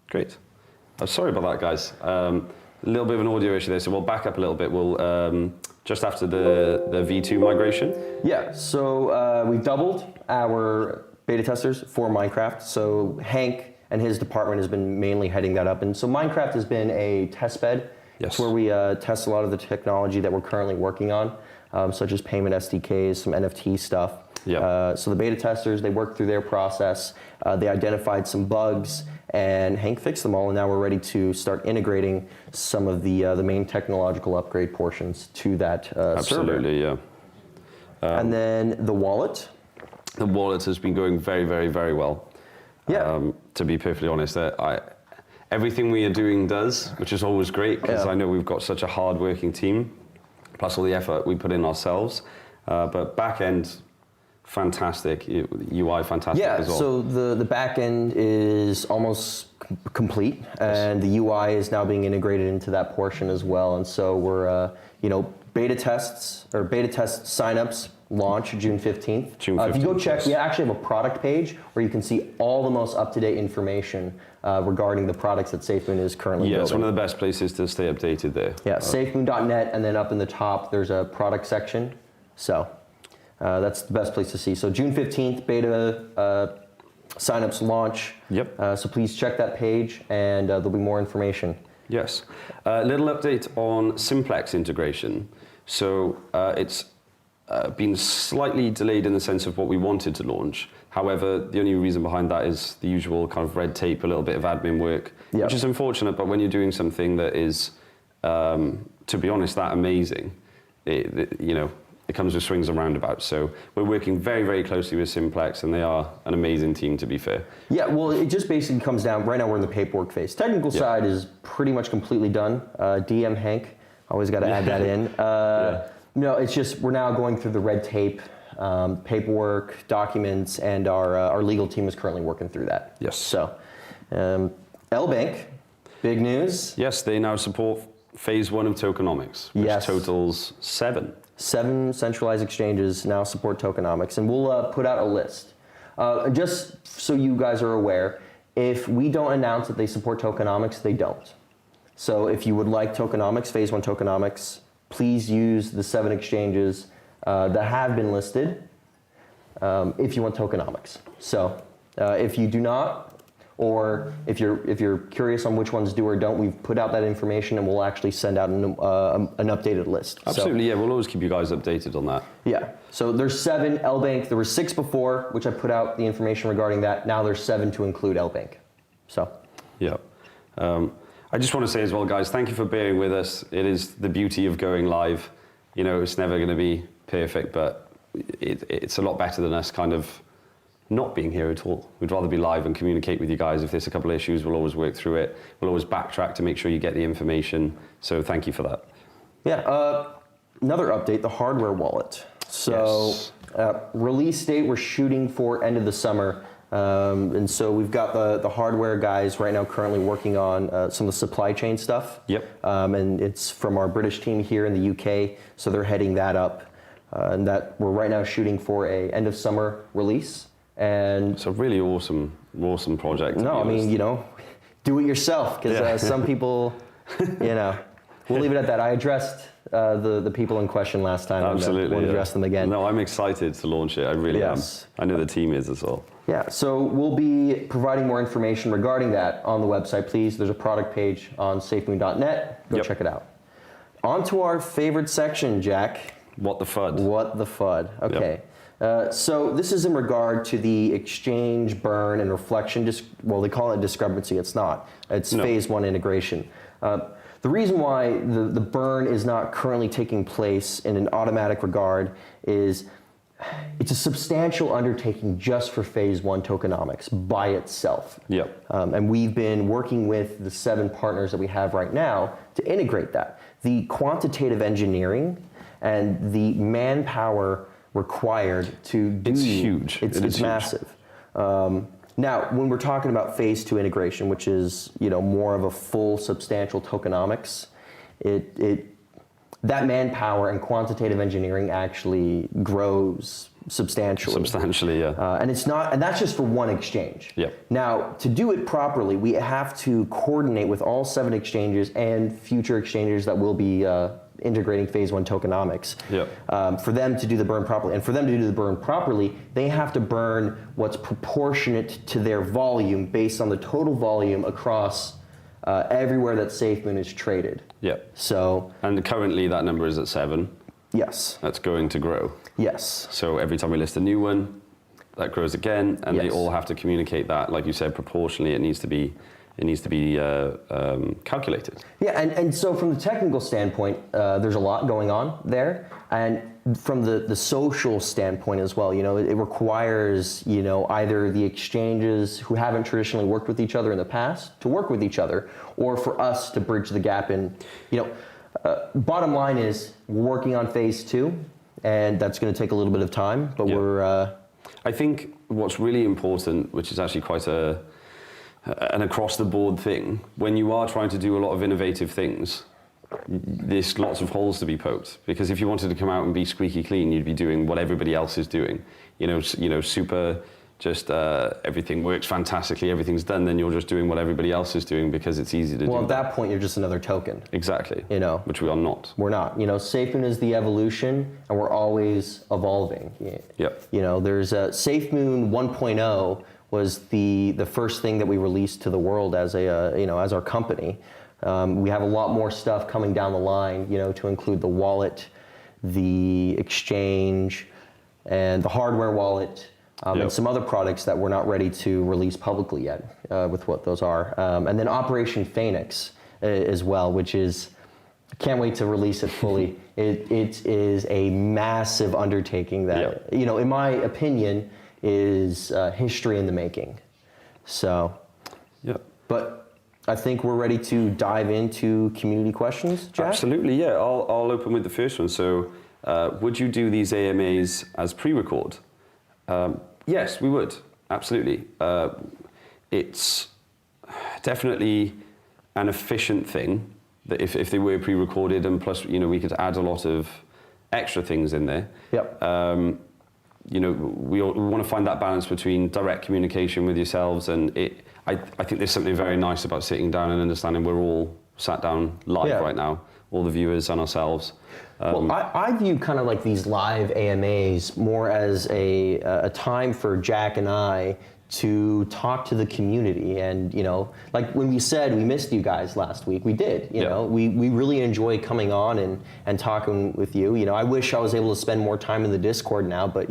Great. Sorry about that, guys. A little bit of an audio issue there, so we'll back up a little bit. We'll just after the V2 migration. Yeah. So we've doubled our beta testers for Minecraft. So Hank and his department has been mainly heading that up, and so Minecraft has been a test bed. Yes. It's where we test a lot of the technology that we're currently working on, such as payment SDKs, some NFT stuff. Yeah. So the beta testers, they worked through their process. They identified some bugs, and Hank fixed them all, and now we're ready to start integrating some of the main technological upgrade portions to that server. Absolutely, yeah. And then the wallet. The wallet has been going very, very, very well. Yeah. To be perfectly honest, everything we are doing does, which is always great, because I know we've got such a hard-working team, plus all the effort we put in ourselves. But back end, fantastic. UI, fantastic as well. So the back end is almost complete, and the UI is now being integrated into that portion as well. And so we're, beta test signups launch June 15th. If you go check, we actually have a product page where you can see all the most up-to-date information regarding the products that Safemoon is currently building. Yeah, it's one of the best places to stay updated there. Yeah, safemoon.net, and then up in the top, there's a product section. So that's the best place to see. So June 15th, beta signups launch. Yep. So please check that page, and there'll be more information. Yes. A little update on Simplex integration. So it's been slightly delayed in the sense of what we wanted to launch. However, the only reason behind that is the usual kind of red tape, a little bit of admin work, which is unfortunate, but when you're doing something that is, to be honest, that amazing, it comes with swings and roundabouts. So we're working very, very closely with Simplex, and they are an amazing team, to be fair. Yeah, well, it just basically comes down, right now we're in the paperwork phase. Technical side is pretty much completely done. DM Hank, always got to add that in. No, it's just we're now going through the red tape, paperwork, documents, and our legal team is currently working through that. Yes. So, L-Bank, big news. Yes, they now support phase 1 of tokenomics, which totals 7. 7 centralized exchanges now support tokenomics, and we'll put out a list Just so you guys are aware, if we don't announce that they support tokenomics, they don't. So if you would like tokenomics, phase 1 tokenomics, please use the 7 exchanges that have been listed if you want tokenomics. So if you do not, or if you're curious on which ones do or don't, we've put out that information and we'll actually send out an updated list. Absolutely, so, yeah, we'll always keep you guys updated on that. Yeah, so there's 7 LBank. There were 6 before, which I put out the information regarding that. Now there's 7 to include LBank. So. Yeah. I just want to say as well, guys, thank you for bearing with us. It is the beauty of going live. You know, it's never going to be perfect, but it's a lot better than us kind of not being here at all. We'd rather be live and communicate with you guys. If there's a couple of issues, we'll always work through it. We'll always backtrack to make sure you get the information. So thank you for that. Yeah, another update, the hardware wallet. So Yes. Release date, we're shooting for end of the summer. And so we've got the hardware guys right now currently working on some of the supply chain stuff. Yep. And it's from our British team here in the UK. So they're heading that up. And that we're right now shooting for a end of summer release. And it's a really awesome project. No, I mean, you know, do it yourself, because some people, you know, we'll leave it at that. I addressed the people in question last time. Absolutely, and won't address them again. No, I'm excited to launch it. I really am. I know the team is as well. Yeah, so we'll be providing more information regarding that on the website, please. There's a product page on safemoon.net. Go check it out. On to our favorite section, Jack. What the FUD? What the FUD. Okay. So this is in regard to the exchange, burn, and reflection. Well, they call it discrepancy. It's not. It's phase 1 integration. The reason why the burn is not currently taking place in an automatic regard is it's a substantial undertaking just for phase 1 tokenomics by itself. Yep. And we've been working with the 7 partners that we have right now to integrate that. The quantitative engineering and the manpower required to do it's huge. It's massive. Now, when we're talking about phase 2 integration, which is more of a full substantial tokenomics, that manpower and quantitative engineering actually grows substantially. Substantially, yeah. And that's just for one exchange. Yep. Now, to do it properly, we have to coordinate with all 7 exchanges and future exchanges that will be integrating phase 1 tokenomics. Yep. For them to do the burn properly. And for them to do the burn properly, they have to burn what's proportionate to their volume based on the total volume across everywhere that Safemoon is traded. Yep. So. And currently that number is at 7. Yes. That's going to grow. Yes. So every time we list a new one, that grows again, and they all have to communicate that, like you said, proportionally. It needs to be calculated. Yeah, and so from the technical standpoint, there's a lot going on there, and from the social standpoint as well, it requires either the exchanges who haven't traditionally worked with each other in the past to work with each other, or for us to bridge the gap. And bottom line is we're working on phase 2, and that's going to take a little bit of time, but we're. I think what's really important, which is actually quite an across-the-board thing, when you are trying to do a lot of innovative things, there's lots of holes to be poked. Because if you wanted to come out and be squeaky clean, you'd be doing what everybody else is doing. Super, just everything works fantastically, everything's done, then you're just doing what everybody else is doing because it's easy to do. Well, at that point, you're just another token. Exactly. Which we are not. We're not. Safemoon is the evolution, and we're always evolving. Yep. There's Safemoon 1.0 was the first thing that we released to the world as as our company. We have a lot more stuff coming down the line, to include the wallet, the exchange, and the hardware wallet, and some other products that we're not ready to release publicly yet with what those are. And then Operation Phoenix as well, which is, I can't wait to release it fully. It is a massive undertaking that, in my opinion, is history in the making. So, but I think we're ready to dive into community questions, Jack? Absolutely, yeah. I'll open with the first one. So, would you do these AMAs as pre-record? Yes, we would. Absolutely. It's definitely an efficient thing that if they were pre-recorded, and plus, we could add a lot of extra things in there. Yep. we want to find that balance between direct communication with yourselves, and I think there's something very nice about sitting down and understanding we're all sat down live right now, all the viewers and ourselves. Well, I view kind of like these live AMAs more as a time for Jack and I to talk to the community. And, like when we said we missed you guys last week, we did. You know, we really enjoy coming on and talking with you. I wish I was able to spend more time in the Discord now, but,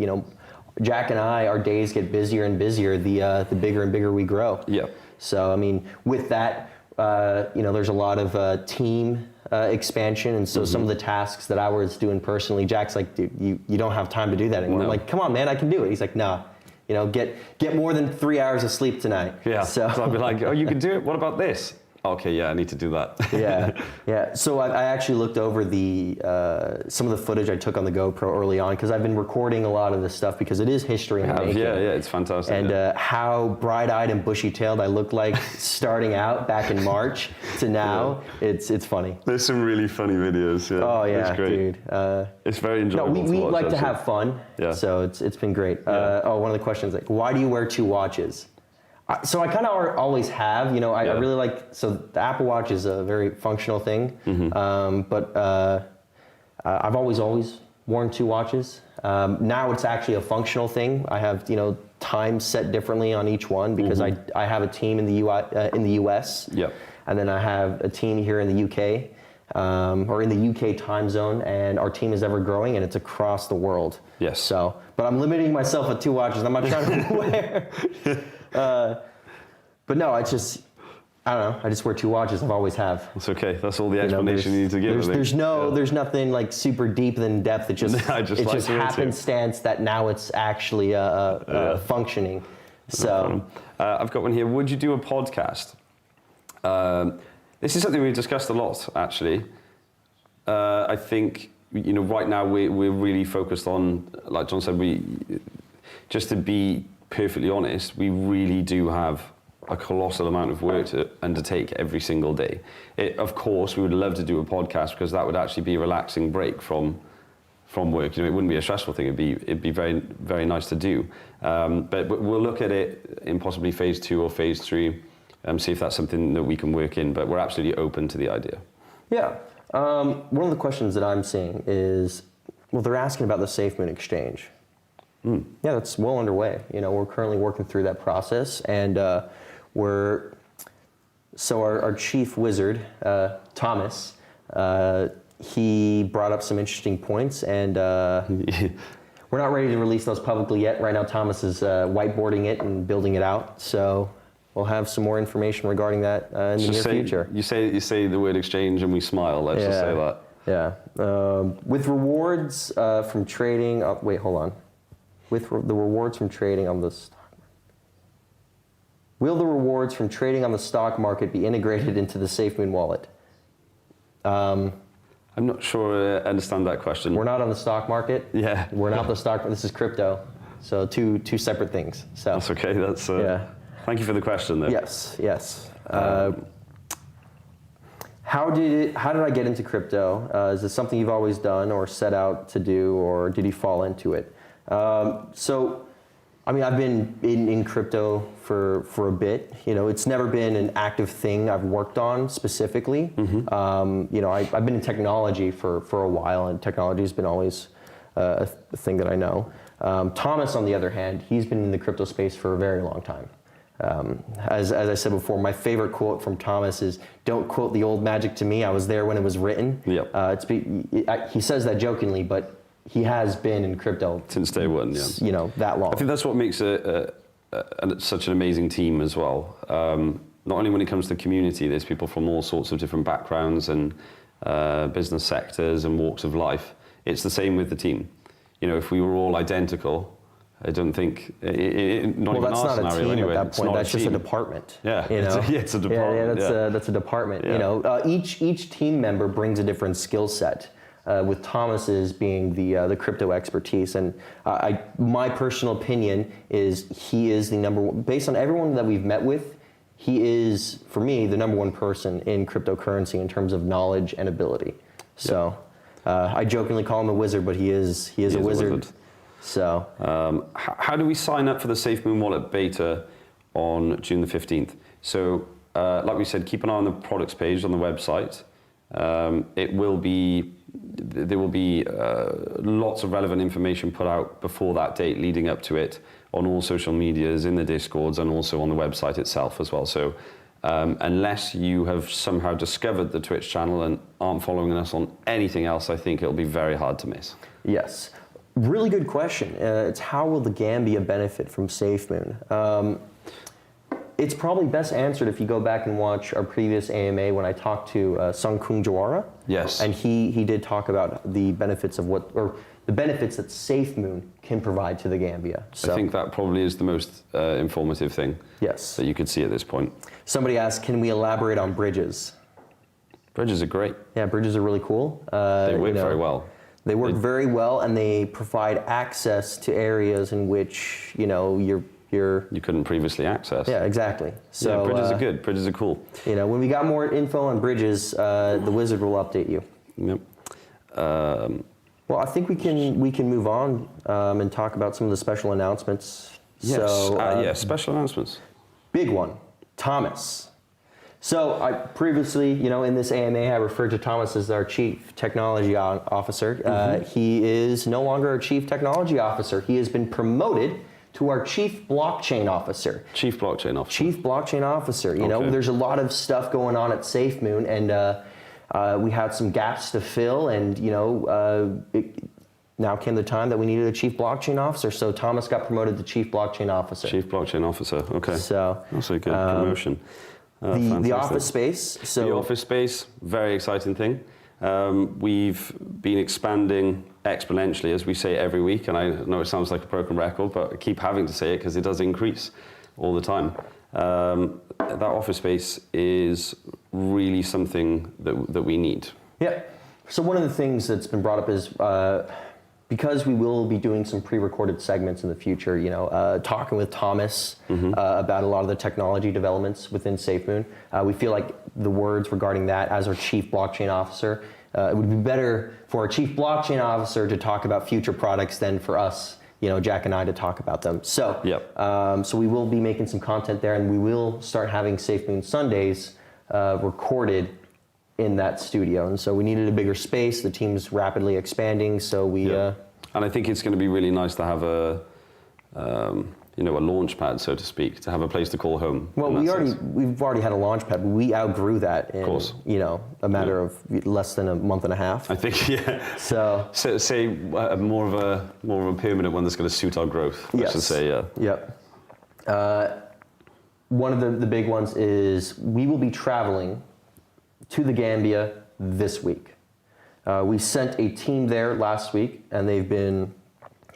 Jack and I, our days get busier and busier the bigger and bigger we grow. Yeah. So, I mean, with that, there's a lot of team expansion, and so some of the tasks that I was doing personally, Jack's like, dude, you don't have time to do that anymore. No. I'm like, come on, man, I can do it. He's like, nah, get more than 3 hours of sleep tonight. Yeah. So I'd be like, oh, you can do it. What about this? Okay, yeah, I need to do that. Yeah. So I actually looked over some of the footage I took on the GoPro early on, because I've been recording a lot of this stuff because it is history in the making. Yeah, it's fantastic. And how bright-eyed and bushy-tailed I looked like starting out back in March to now, it's funny. There's some really funny videos. Yeah. Oh yeah, it's great. dude. It's very enjoyable. We like to have fun. Yeah. So it's been great. One of the questions, like, why do you wear 2 watches? So I kind of always have, I really like, so the Apple Watch is a very functional thing, but I've always worn 2 watches. Now it's actually a functional thing. I have, time set differently on each one because I have a team in the US, and then I have a team here in the UK, or in the UK time zone, and our team is ever growing, and it's across the world. Yes. So, but I'm limiting myself at 2 watches. I'm not trying to wear. But no, I just wear 2 watches. I've always have. It's okay. That's all the explanation you need to give. There's nothing like super deep and in depth. It just it's just happenstance that now it's actually functioning. So I've got one here. Would you do a podcast? This is something we've discussed a lot, actually. I think right now we're really focused on, like John said, just to be perfectly honest, we really do have a colossal amount of work to undertake every single day. Of course, we would love to do a podcast because that would actually be a relaxing break from work. It wouldn't be a stressful thing. It'd be very, very nice to do. But we'll look at it in possibly phase 2 or phase 3, see if that's something that we can work in. But we're absolutely open to the idea. Yeah. One of the questions that I'm seeing is, they're asking about the Safemoon exchange. Yeah, that's well underway. We're currently working through that process, and our chief wizard, Thomas, he brought up some interesting points, and we're not ready to release those publicly yet. Right now, Thomas is whiteboarding it and building it out, so we'll have some more information regarding that in the near future. You say the word exchange and we smile. Let's just say that. Yeah. With rewards from trading. Wait, hold on. With the rewards from trading on the stock market. Will the rewards from trading on the stock market be integrated into the Safemoon wallet? I'm not sure I understand that question. We're not on the stock market. Yeah. We're not the stock. This is crypto. So two separate things. So that's okay. Thank you for the question, though. Yes. How did I get into crypto? Is this something you've always done or set out to do, or did you fall into it? I've been in crypto for a bit. It's never been an active thing I've worked on specifically. I've been in technology for a while, and technology has been always a thing that I know. Thomas, on the other hand, he's been in the crypto space for a very long time. As I said before, my favorite quote from Thomas is, "Don't quote the old magic to me. I was there when it was written." Yep. He says that jokingly, but he has been in crypto since day one. Yeah. That long. I think that's what makes such an amazing team as well. Not only when it comes to community, there's people from all sorts of different backgrounds and business sectors and walks of life. It's the same with the team. If we were all identical, I don't think, not even our scenario anyway. At that point, that's just a department. Yeah, it's a department. That's a department. Yeah. Each team member brings a different skill set. With Thomas's being the crypto expertise, and my personal opinion is he is the number one. Based on everyone that we've met with, he is, for me, the number one person in cryptocurrency in terms of knowledge and ability. So I jokingly call him a wizard, but he is a wizard. So, how do we sign up for the Safemoon wallet beta on June the 15th? So, like we said, keep an eye on the products page on the website. There will be lots of relevant information put out before that date, leading up to it, on all social medias, in the Discords, and also on the website itself as well. So, unless you have somehow discovered the Twitch channel and aren't following us on anything else, I think it'll be very hard to miss. Yes. Really good question. It's how will the Gambia benefit from Safemoon? It's probably best answered if you go back and watch our previous AMA when I talked to Sungkung Jawara. Yes. And he did talk about the benefits of the benefits that Safemoon can provide to the Gambia. So, I think that probably is the most informative thing yes. that you could see at this point. Somebody asked, can we elaborate on bridges? Bridges are great. Yeah, bridges are really cool. They work very well. They work very well, and they provide access to areas in which, you couldn't previously access. Yeah, exactly. So yeah, bridges are good. Bridges are cool. When we got more info on bridges, the wizard will update you. Yep. Well, I think we can move on and talk about some of the special announcements. Yes. So, special announcements. Big one, Thomas. So I previously, in this AMA, I referred to Thomas as our Chief Technology Officer. He is no longer our Chief Technology Officer. He has been promoted to our Chief Blockchain Officer. Chief Blockchain Officer. Chief Blockchain Officer. There's a lot of stuff going on at Safemoon, and we had some gaps to fill, and now came the time that we needed a Chief Blockchain Officer. So Thomas got promoted to Chief Blockchain Officer. Chief Blockchain Officer. Okay. So that's a good promotion. The office space. So the office space, very exciting thing. We've been expanding exponentially, as we say every week, and I know it sounds like a broken record, but I keep having to say it because it does increase all the time. That office space is really something that we need. Yeah. So one of the things that's been brought up is because we will be doing some pre-recorded segments in the future, talking with Thomas about a lot of the technology developments within Safemoon. We feel like the words regarding that as our Chief Blockchain Officer, it would be better for our Chief Blockchain Officer to talk about future products than for us, Jack and I, to talk about them. So, so we will be making some content there, and we will start having Safemoon Sundays recorded in that studio. And so we needed a bigger space. The team's rapidly expanding, so we... And I think it's going to be really nice to have a launch pad, so to speak, to have a place to call home. Well, we've already had a launch pad, but we outgrew that in, a matter of less than a month and a half. I think, yeah. So say more of a permanent one that's going to suit our growth. Yes. I should say, yeah. Yep. One of the big ones is we will be traveling to the Gambia this week. We sent a team there last week, and they've been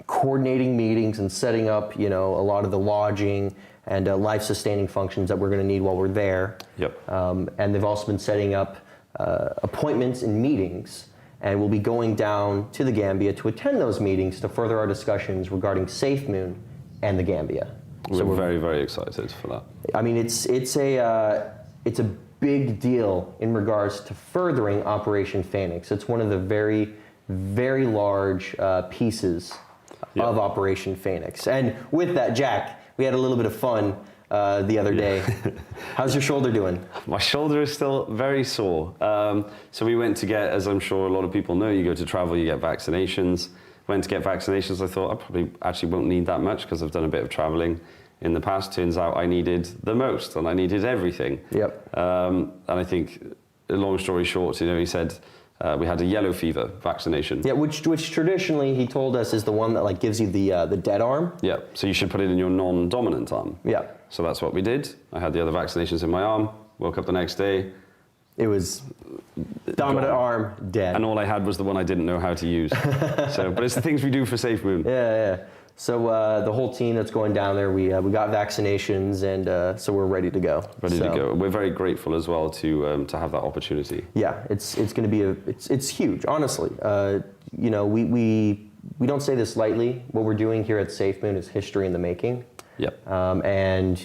coordinating meetings and setting up, a lot of the lodging and life-sustaining functions that we're going to need while we're there. Yep. And they've also been setting up appointments and meetings, and we'll be going down to the Gambia to attend those meetings to further our discussions regarding Safemoon and the Gambia. We're very, very excited for that. I mean, it's a big deal in regards to furthering Operation Phoenix. It's one of the very, very large pieces of Operation Phoenix. And with that, Jack, we had a little bit of fun the other day. How's your shoulder doing? My shoulder is still very sore. So we went to get, as I'm sure a lot of people know, you go to travel, you get vaccinations. Went to get vaccinations. I thought I probably actually won't need that much because I've done a bit of traveling in the past. Turns out I needed the most, and I needed everything. Yep. And I think, long story short, he said we had a yellow fever vaccination. Yeah, which traditionally he told us is the one that gives you the dead arm. Yeah. So you should put it in your non-dominant arm. Yeah. So that's what we did. I had the other vaccinations in my arm. Woke up the next day. It was dominant arm, dead. And all I had was the one I didn't know how to use. But it's the things we do for Safemoon. Yeah. So the whole team that's going down there, we got vaccinations, and so we're ready to go. Ready to go. We're very grateful as well to have that opportunity. Yeah, it's going to be it's huge. Honestly, we don't say this lightly. What we're doing here at Safemoon is history in the making. Yep. And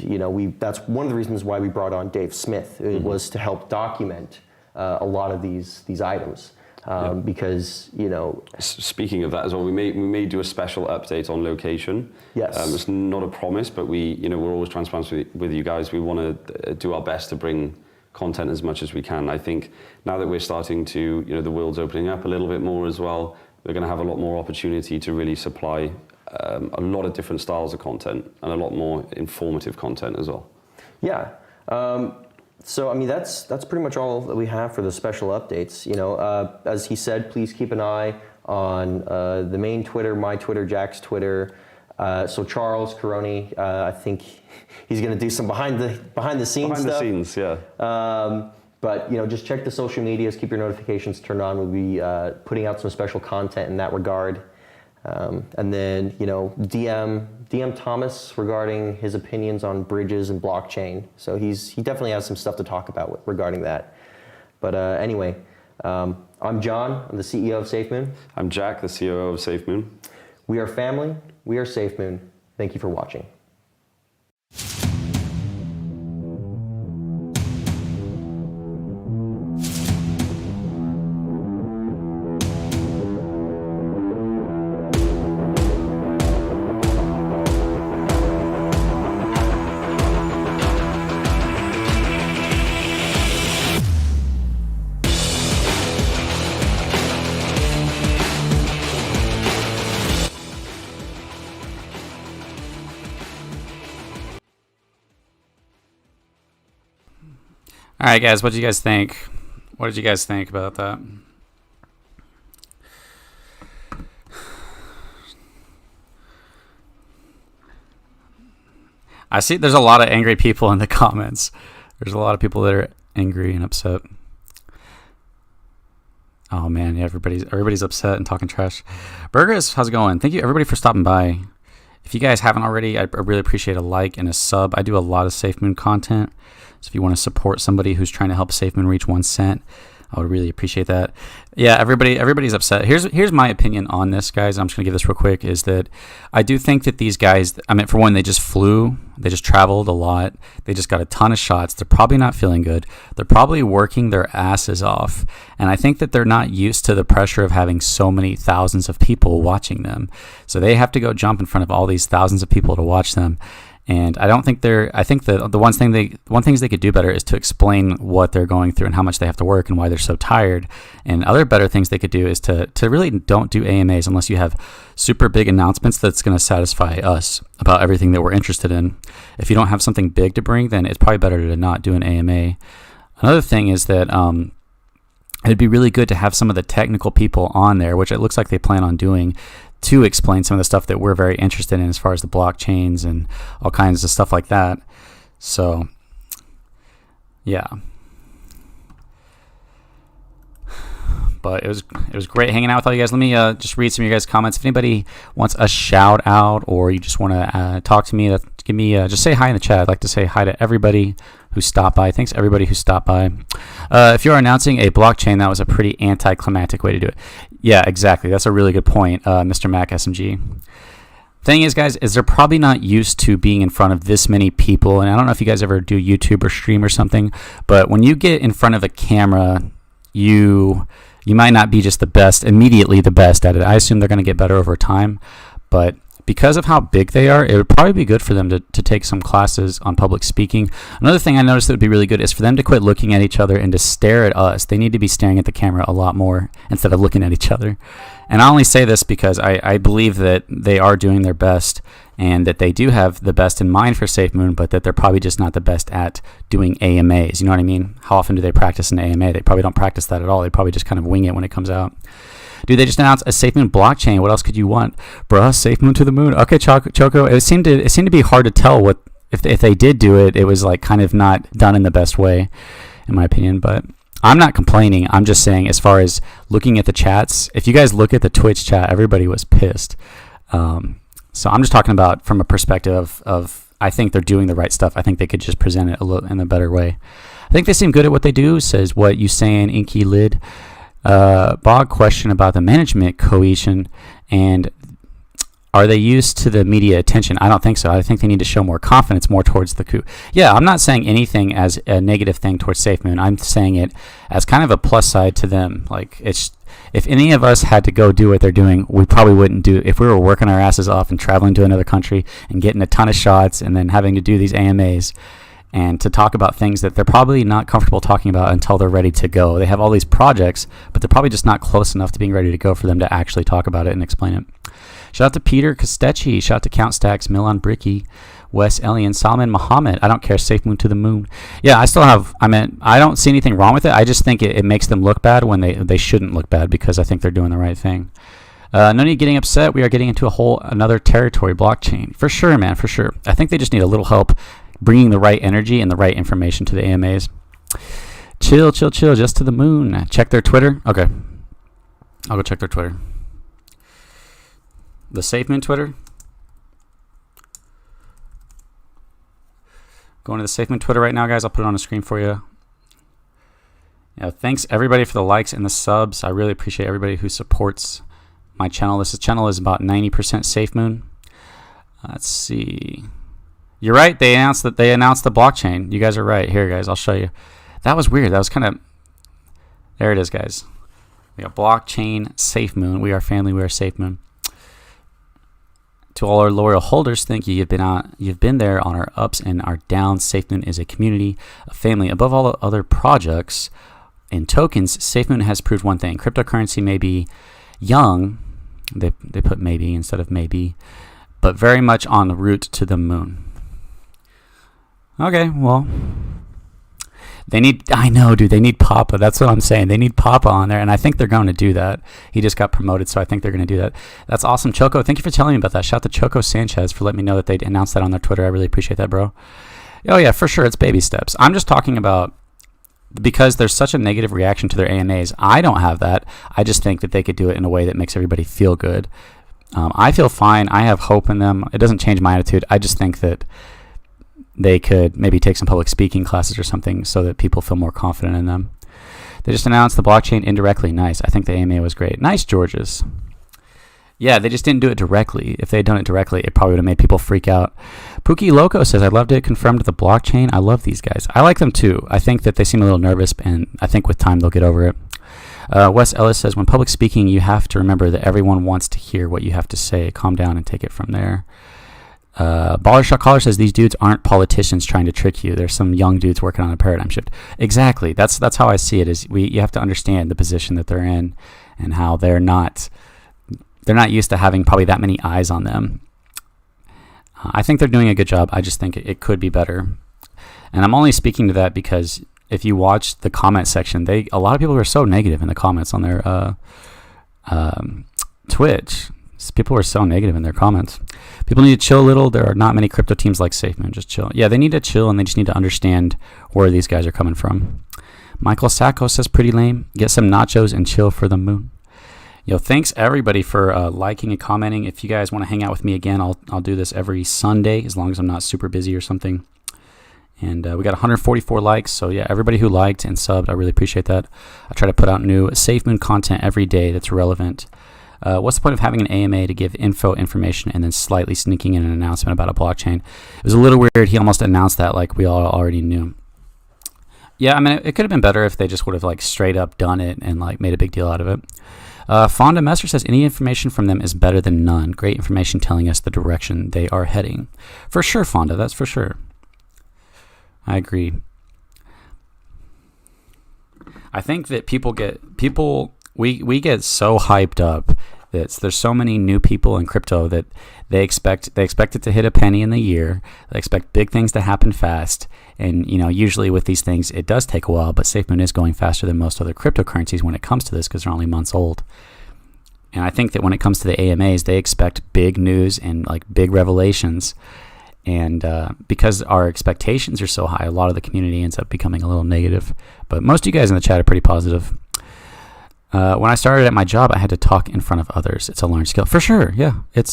that's one of the reasons why we brought on Dave Smith. It was to help document a lot of these items. because Speaking of that as well, we may do a special update on location. Yes. It's not a promise, but we're always transparent with you guys. We want to do our best to bring content as much as we can. I think now that we're starting to, the world's opening up a little bit more as well, we're going to have a lot more opportunity to really supply a lot of different styles of content and a lot more informative content as well. Yeah. So, I mean, that's pretty much all that we have for the special updates. As he said, please keep an eye on the main Twitter, my Twitter, Jack's Twitter. So Charles Caroni, I think he's going to do some behind the scenes stuff. Behind the scenes, yeah. But just check the social medias, keep your notifications turned on. We'll be putting out some special content in that regard. And then DM Thomas regarding his opinions on bridges and blockchain. So he definitely has some stuff to talk about regarding that. But anyway, I'm John. I'm the CEO of Safemoon. I'm Jack, the COO of Safemoon. We are family. We are Safemoon. Thank you for watching. All right, guys, what did you guys think? What did you guys think about that? I see there's a lot of angry people in the comments. There's a lot of people that are angry and upset. Oh man, yeah, everybody's upset and talking trash. Burgers, how's it going? Thank you everybody for stopping by. If you guys haven't already, I really appreciate a like and a sub. I do a lot of Safemoon content. So if you want to support somebody who's trying to help Safemoon reach 1 cent, I would really appreciate that. Yeah, everybody's upset. Here's my opinion on this, guys. I'm just going to give this real quick, is that I do think that these guys, I mean, for one, they just flew. They just traveled a lot. They just got a ton of shots. They're probably not feeling good. They're probably working their asses off. And I think that they're not used to the pressure of having so many thousands of people watching them. So they have to go jump in front of all these thousands of people to watch them. And I don't think I think the one things they could do better is to explain what they're going through and how much they have to work and why they're so tired. And other better things they could do is to really don't do AMAs unless you have super big announcements that's going to satisfy us about everything that we're interested in. If you don't have something big to bring, then it's probably better to not do an AMA. Another thing is that it'd be really good to have some of the technical people on there, which it looks like they plan on doing, to explain some of the stuff that we're very interested in as far as the blockchains and all kinds of stuff like that. So, yeah. But it was great hanging out with all you guys. Let me just read some of your guys' comments. If anybody wants a shout out or you just want to talk to me, give me just say hi in the chat. I'd like to say hi to everybody who stopped by. Thanks everybody who stopped by. If you're announcing a blockchain, that was a pretty anticlimactic way to do it. Yeah, exactly. That's a really good point, Mr. Mac SMG. Thing is, guys, is they're probably not used to being in front of this many people. And I don't know if you guys ever do YouTube or stream or something, but when you get in front of a camera, you might not be just immediately the best at it. I assume they're going to get better over time, but because of how big they are, it would probably be good for them to take some classes on public speaking. Another thing I noticed that would be really good is for them to quit looking at each other and to stare at us. They need to be staring at the camera a lot more instead of looking at each other. And I only say this because I believe that they are doing their best and that they do have the best in mind for Safemoon, but that they're probably just not the best at doing AMAs. You know what I mean? How often do they practice an AMA? They probably don't practice that at all. They probably just kind of wing it when it comes out. Dude, they just announced a Safemoon blockchain. What else could you want? Bruh, Safemoon to the moon. Okay, Choco. It seemed to be hard to tell what if they did do it. It was like kind of not done in the best way, in my opinion. But I'm not complaining. I'm just saying, as far as looking at the chats, if you guys look at the Twitch chat, everybody was pissed. So I'm just talking about from a perspective of I think they're doing the right stuff. I think they could just present it a little in a better way. I think they seem good at what they do. Says what you saying, Inky Lid. Bog question about the management cohesion and are they used to the media attention? I don't think so. I think they need to show more confidence more towards the coup. Yeah, I'm not saying anything as a negative thing towards Safemoon. I'm saying it as kind of a plus side to them. Like if any of us had to go do what they're doing, we probably wouldn't do. If we were working our asses off and traveling to another country and getting a ton of shots and then having to do these AMAs and to talk about things that they're probably not comfortable talking about until they're ready to go. They have all these projects, but they're probably just not close enough to being ready to go for them to actually talk about it and explain it. Shout out to Peter Kostecki. Shout out to Count Stacks, Milan Bricky, Wes Elian, Salman Muhammad. I don't care. Safemoon to the moon. Yeah, I don't see anything wrong with it. I just think it makes them look bad when they shouldn't look bad, because I think they're doing the right thing. No need getting upset. We are getting into another territory, blockchain. For sure, man, for sure. I think they just need a little help bringing the right energy and the right information to the AMAs. Chill, just to the moon. Check their Twitter. Okay. I'll go check their Twitter. The Safemoon Twitter. Going to the Safemoon Twitter right now, guys. I'll put it on the screen for you. Yeah, thanks everybody for the likes and the subs. I really appreciate everybody who supports my channel. This channel is about 90% Safemoon. Let's see. You're right. They announced the blockchain. You guys are right. Here, guys, I'll show you. That was weird. That was kind of... There it is, guys. We got blockchain Safemoon. We are family. We are Safemoon. To all our loyal holders, thank you. You've been there on our ups and our downs. Safemoon is a community, a family. Above all other projects and tokens, Safemoon has proved one thing. Cryptocurrency may be young. They put maybe instead of maybe, but very much on the route to the moon. Okay, well, they need Papa. That's what I'm saying. They need Papa on there, and I think they're going to do that. He just got promoted, so I think they're going to do that. That's awesome. Choco, thank you for telling me about that. Shout out to Choco Sanchez for letting me know that they announced that on their Twitter. I really appreciate that, bro. Oh, yeah, for sure. It's baby steps. I'm just talking about, because there's such a negative reaction to their AMAs, I don't have that. I just think that they could do it in a way that makes everybody feel good. I feel fine. I have hope in them. It doesn't change my attitude. I just think that they could maybe take some public speaking classes or something so that people feel more confident in them. They just announced the blockchain indirectly. Nice. I think the AMA was great. Nice, Georges. Yeah, they just didn't do it directly. If they had done it directly, it probably would have made people freak out. Pookie Loco says, I loved it. Confirmed the blockchain. I love these guys. I like them too. I think that they seem a little nervous, and I think with time they'll get over it. Wes Ellis says, when public speaking, you have to remember that everyone wants to hear what you have to say. Calm down and take it from there. Baller Shot Caller says, these dudes aren't politicians trying to trick you. There's some young dudes working on a paradigm shift. Exactly. That's how I see it. You have to understand the position that they're in and how they're not used to having probably that many eyes on them. I think they're doing a good job. I just think it could be better. And I'm only speaking to that because if you watch the comment section, a lot of people are so negative in the comments on their Twitch. People are so negative in their comments. People need to chill a little. There are not many crypto teams like Safemoon. Just chill. Yeah, they need to chill, and they just need to understand where these guys are coming from. Michael Sacco says, pretty lame. Get some nachos and chill for the moon. Yo, thanks everybody for liking and commenting. If you guys want to hang out with me again, I'll do this every Sunday as long as I'm not super busy or something. And we got 144 likes. So yeah, everybody who liked and subbed, I really appreciate that. I try to put out new Safemoon content every day that's relevant. What's the point of having an AMA to give information, and then slightly sneaking in an announcement about a blockchain? It was a little weird. He almost announced that like we all already knew. Yeah, I mean, it could have been better if they just would have like straight up done it and like made a big deal out of it. Fonda Messer says, any information from them is better than none. Great information telling us the direction they are heading. For sure, Fonda, that's for sure. I agree. I think that we get so hyped up that there's so many new people in crypto that they expect it to hit a penny in the year. They expect big things to happen fast. And, usually with these things, it does take a while, but Safemoon is going faster than most other cryptocurrencies when it comes to this because they're only months old. And I think that when it comes to the AMAs, they expect big news and like big revelations. And because our expectations are so high, a lot of the community ends up becoming a little negative. But most of you guys in the chat are pretty positive. When I started at my job, I had to talk in front of others. It's a learned skill. For sure, yeah. It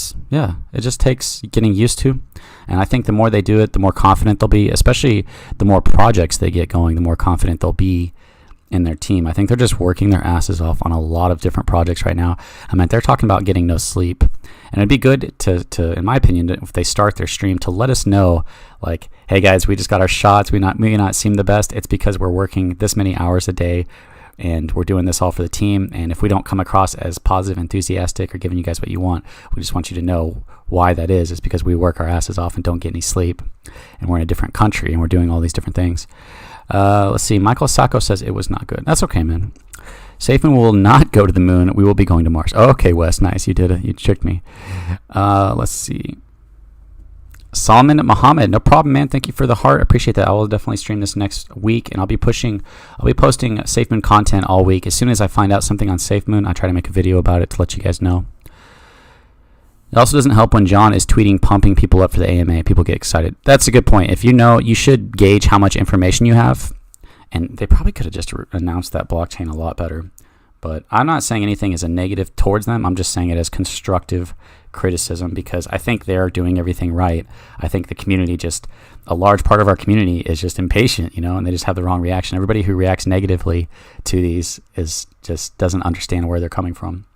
just takes getting used to. And I think the more they do it, the more confident they'll be, especially the more projects they get going, the more confident they'll be in their team. I think they're just working their asses off on a lot of different projects right now. I mean, they're talking about getting no sleep. And it'd be good to in my opinion, if they start their stream, to let us know, like, hey guys, we just got our shots. We may not seem the best. It's because we're working this many hours a day, and we're doing this all for the team. And if we don't come across as positive, enthusiastic, or giving you guys what you want, we just want you to know why that is. It's because we work our asses off and don't get any sleep, and we're in a different country and we're doing all these different things. Let's see. Michael Sacco says it was not good. That's okay, man. Safemoon will not go to the moon. We will be going to Mars. Oh, okay, Wes. Nice. You did it. You tricked me. Let's see. Salman Muhammad, no problem, man. Thank you for the heart. Appreciate that. I will definitely stream this next week, and I'll be posting Safemoon content all week. As soon as I find out something on Safemoon, I try to make a video about it to let you guys know. It also doesn't help when John is tweeting, pumping people up for the AMA. People get excited. That's a good point. If you know, you should gauge how much information you have, and they probably could have just announced that blockchain a lot better. But I'm not saying anything as a negative towards them. I'm just saying it as constructive criticism, because I think they're doing everything right. I think the community, just a large part of our community, is just impatient, and they just have the wrong reaction. Everybody who reacts negatively to these just doesn't understand where they're coming from.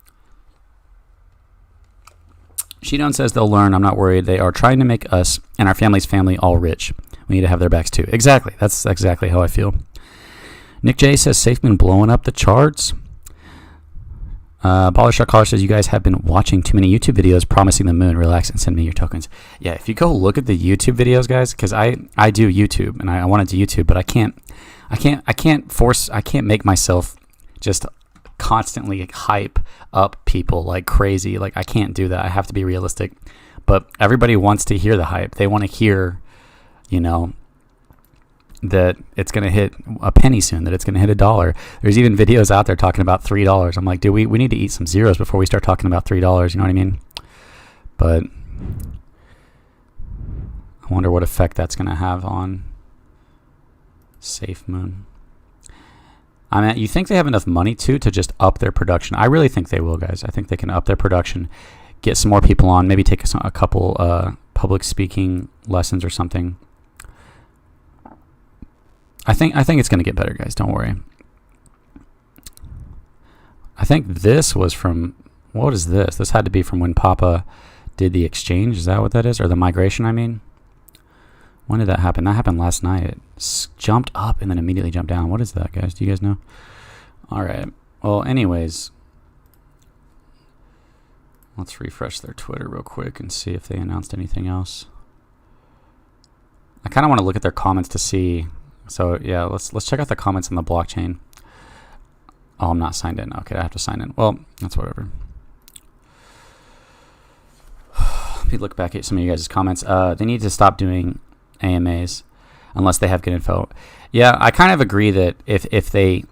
Shidon says they'll learn. I'm not worried. They are trying to make us and our family's family all rich. We need to have their backs too. Exactly. That's exactly how I feel. Nick J says Safemoon blowing up the charts. Baller Shark Caller says you guys have been watching too many YouTube videos promising the moon. Relax and send me your tokens. Yeah, if you go look at the YouTube videos, guys, because I do YouTube and I want to do YouTube, but I can't make myself just constantly hype up people like crazy. Like, I can't do that. I have to be realistic. But everybody wants to hear the hype. They want to hear, that it's going to hit a penny soon, that it's going to hit $1. There's even videos out there talking about $3. I'm like, dude, we need to eat some zeros before we start talking about $3. You know what I mean? But I wonder what effect that's going to have on Safemoon. I mean, you think they have enough money to just up their production? I really think they will, guys. I think they can up their production, get some more people on, maybe take a couple public speaking lessons or something. I think it's going to get better, guys. Don't worry. I think this was from, what is this? This had to be from when Papa did the exchange. Is that what that is? Or the migration, I mean? When did that happen? That happened last night. It jumped up and then immediately jumped down. What is that, guys? Do you guys know? All right. Well, anyways, let's refresh their Twitter real quick and see if they announced anything else. I kind of want to look at their comments to see. So yeah, let's check out the comments on the blockchain. Oh, I'm not signed in. Okay, I have to sign in. Well, that's whatever. Let me look back at some of you guys' comments. They need to stop doing AMAs unless they have good info. Yeah, I kind of agree that if they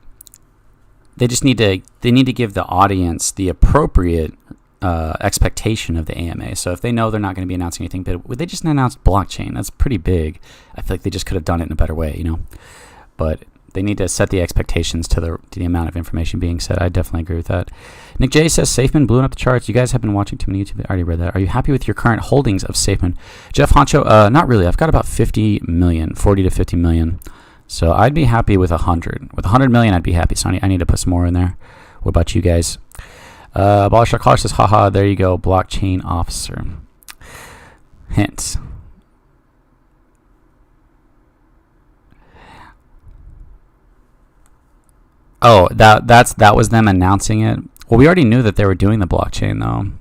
just need to give the audience the appropriate expectation of the AMA. So if they know they're not going to be announcing anything, but they just announced blockchain, that's pretty big. I feel like they just could have done it in a better way, But they need to set the expectations to the amount of information being said. I definitely agree with that. Nick J says Safemoon blew up the charts. You guys have been watching too many YouTube. I already read that. Are you happy with your current holdings of Safemoon? Jeff Honcho, not really. I've got about 50 million, 40 to 50 million. So I'd be happy with 100. With 100 million, I'd be happy. So I need to put some more in there. What about you guys? Baller Shark Caller says, haha, there you go, blockchain officer. Hint. Oh, that was them announcing it. Well, we already knew that they were doing the blockchain, though.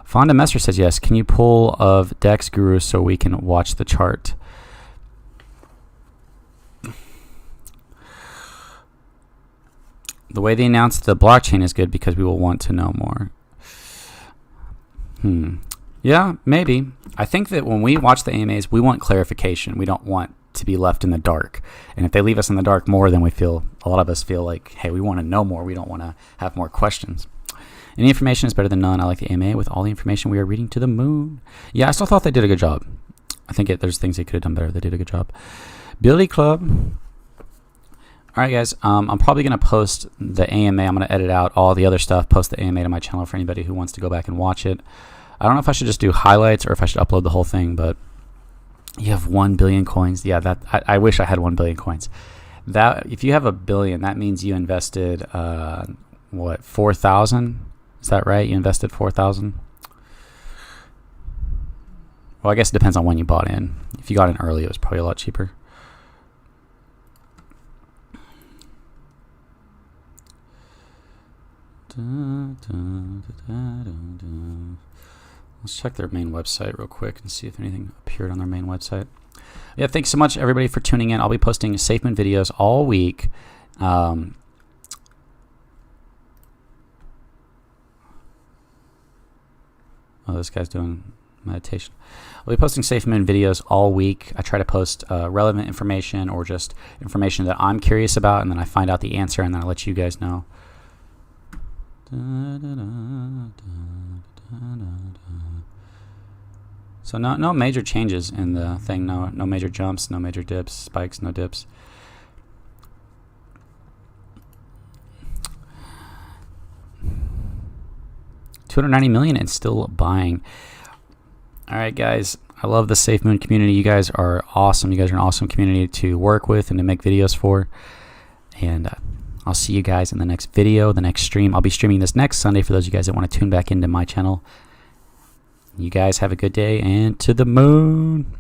Fonda Messer says, yes, can you pull of Dex Guru so we can watch the chart? The way they announced the blockchain is good because we will want to know more. Yeah, maybe. I think that when we watch the AMAs, we want clarification. We don't want to be left in the dark. And if they leave us in the dark more, then a lot of us feel like, hey, we want to know more. We don't want to have more questions. Any information is better than none. I like the AMA with all the information we are reading to the moon. Yeah, I still thought they did a good job. I think there's things they could have done better. They did a good job. Billy Club. All right, guys, I'm probably going to post the AMA. I'm going to edit out all the other stuff, post the AMA to my channel for anybody who wants to go back and watch it. I don't know if I should just do highlights or if I should upload the whole thing, but you have 1 billion coins. Yeah, I wish I had 1 billion coins. That if you have 1 billion, that means you invested, 4,000? Is that right? You invested 4,000? Well, I guess it depends on when you bought in. If you got in early, it was probably a lot cheaper. Let's check their main website real quick and see if anything appeared on their main website. Yeah, thanks so much, everybody, for tuning in. I'll be posting Safemoon videos all week. Oh, this guy's doing meditation. I'll be posting Safemoon videos all week. I try to post relevant information or just information that I'm curious about, and then I find out the answer, and then I let you guys know. So no major changes in the thing. No major jumps, no major dips, spikes, no dips. $290 million and still buying. All right, guys. I love the Safemoon community. You guys are awesome. You guys are an awesome community to work with and to make videos for. And I'll see you guys in the next video, the next stream. I'll be streaming this next Sunday for those of you guys that want to tune back into my channel. You guys have a good day and to the moon.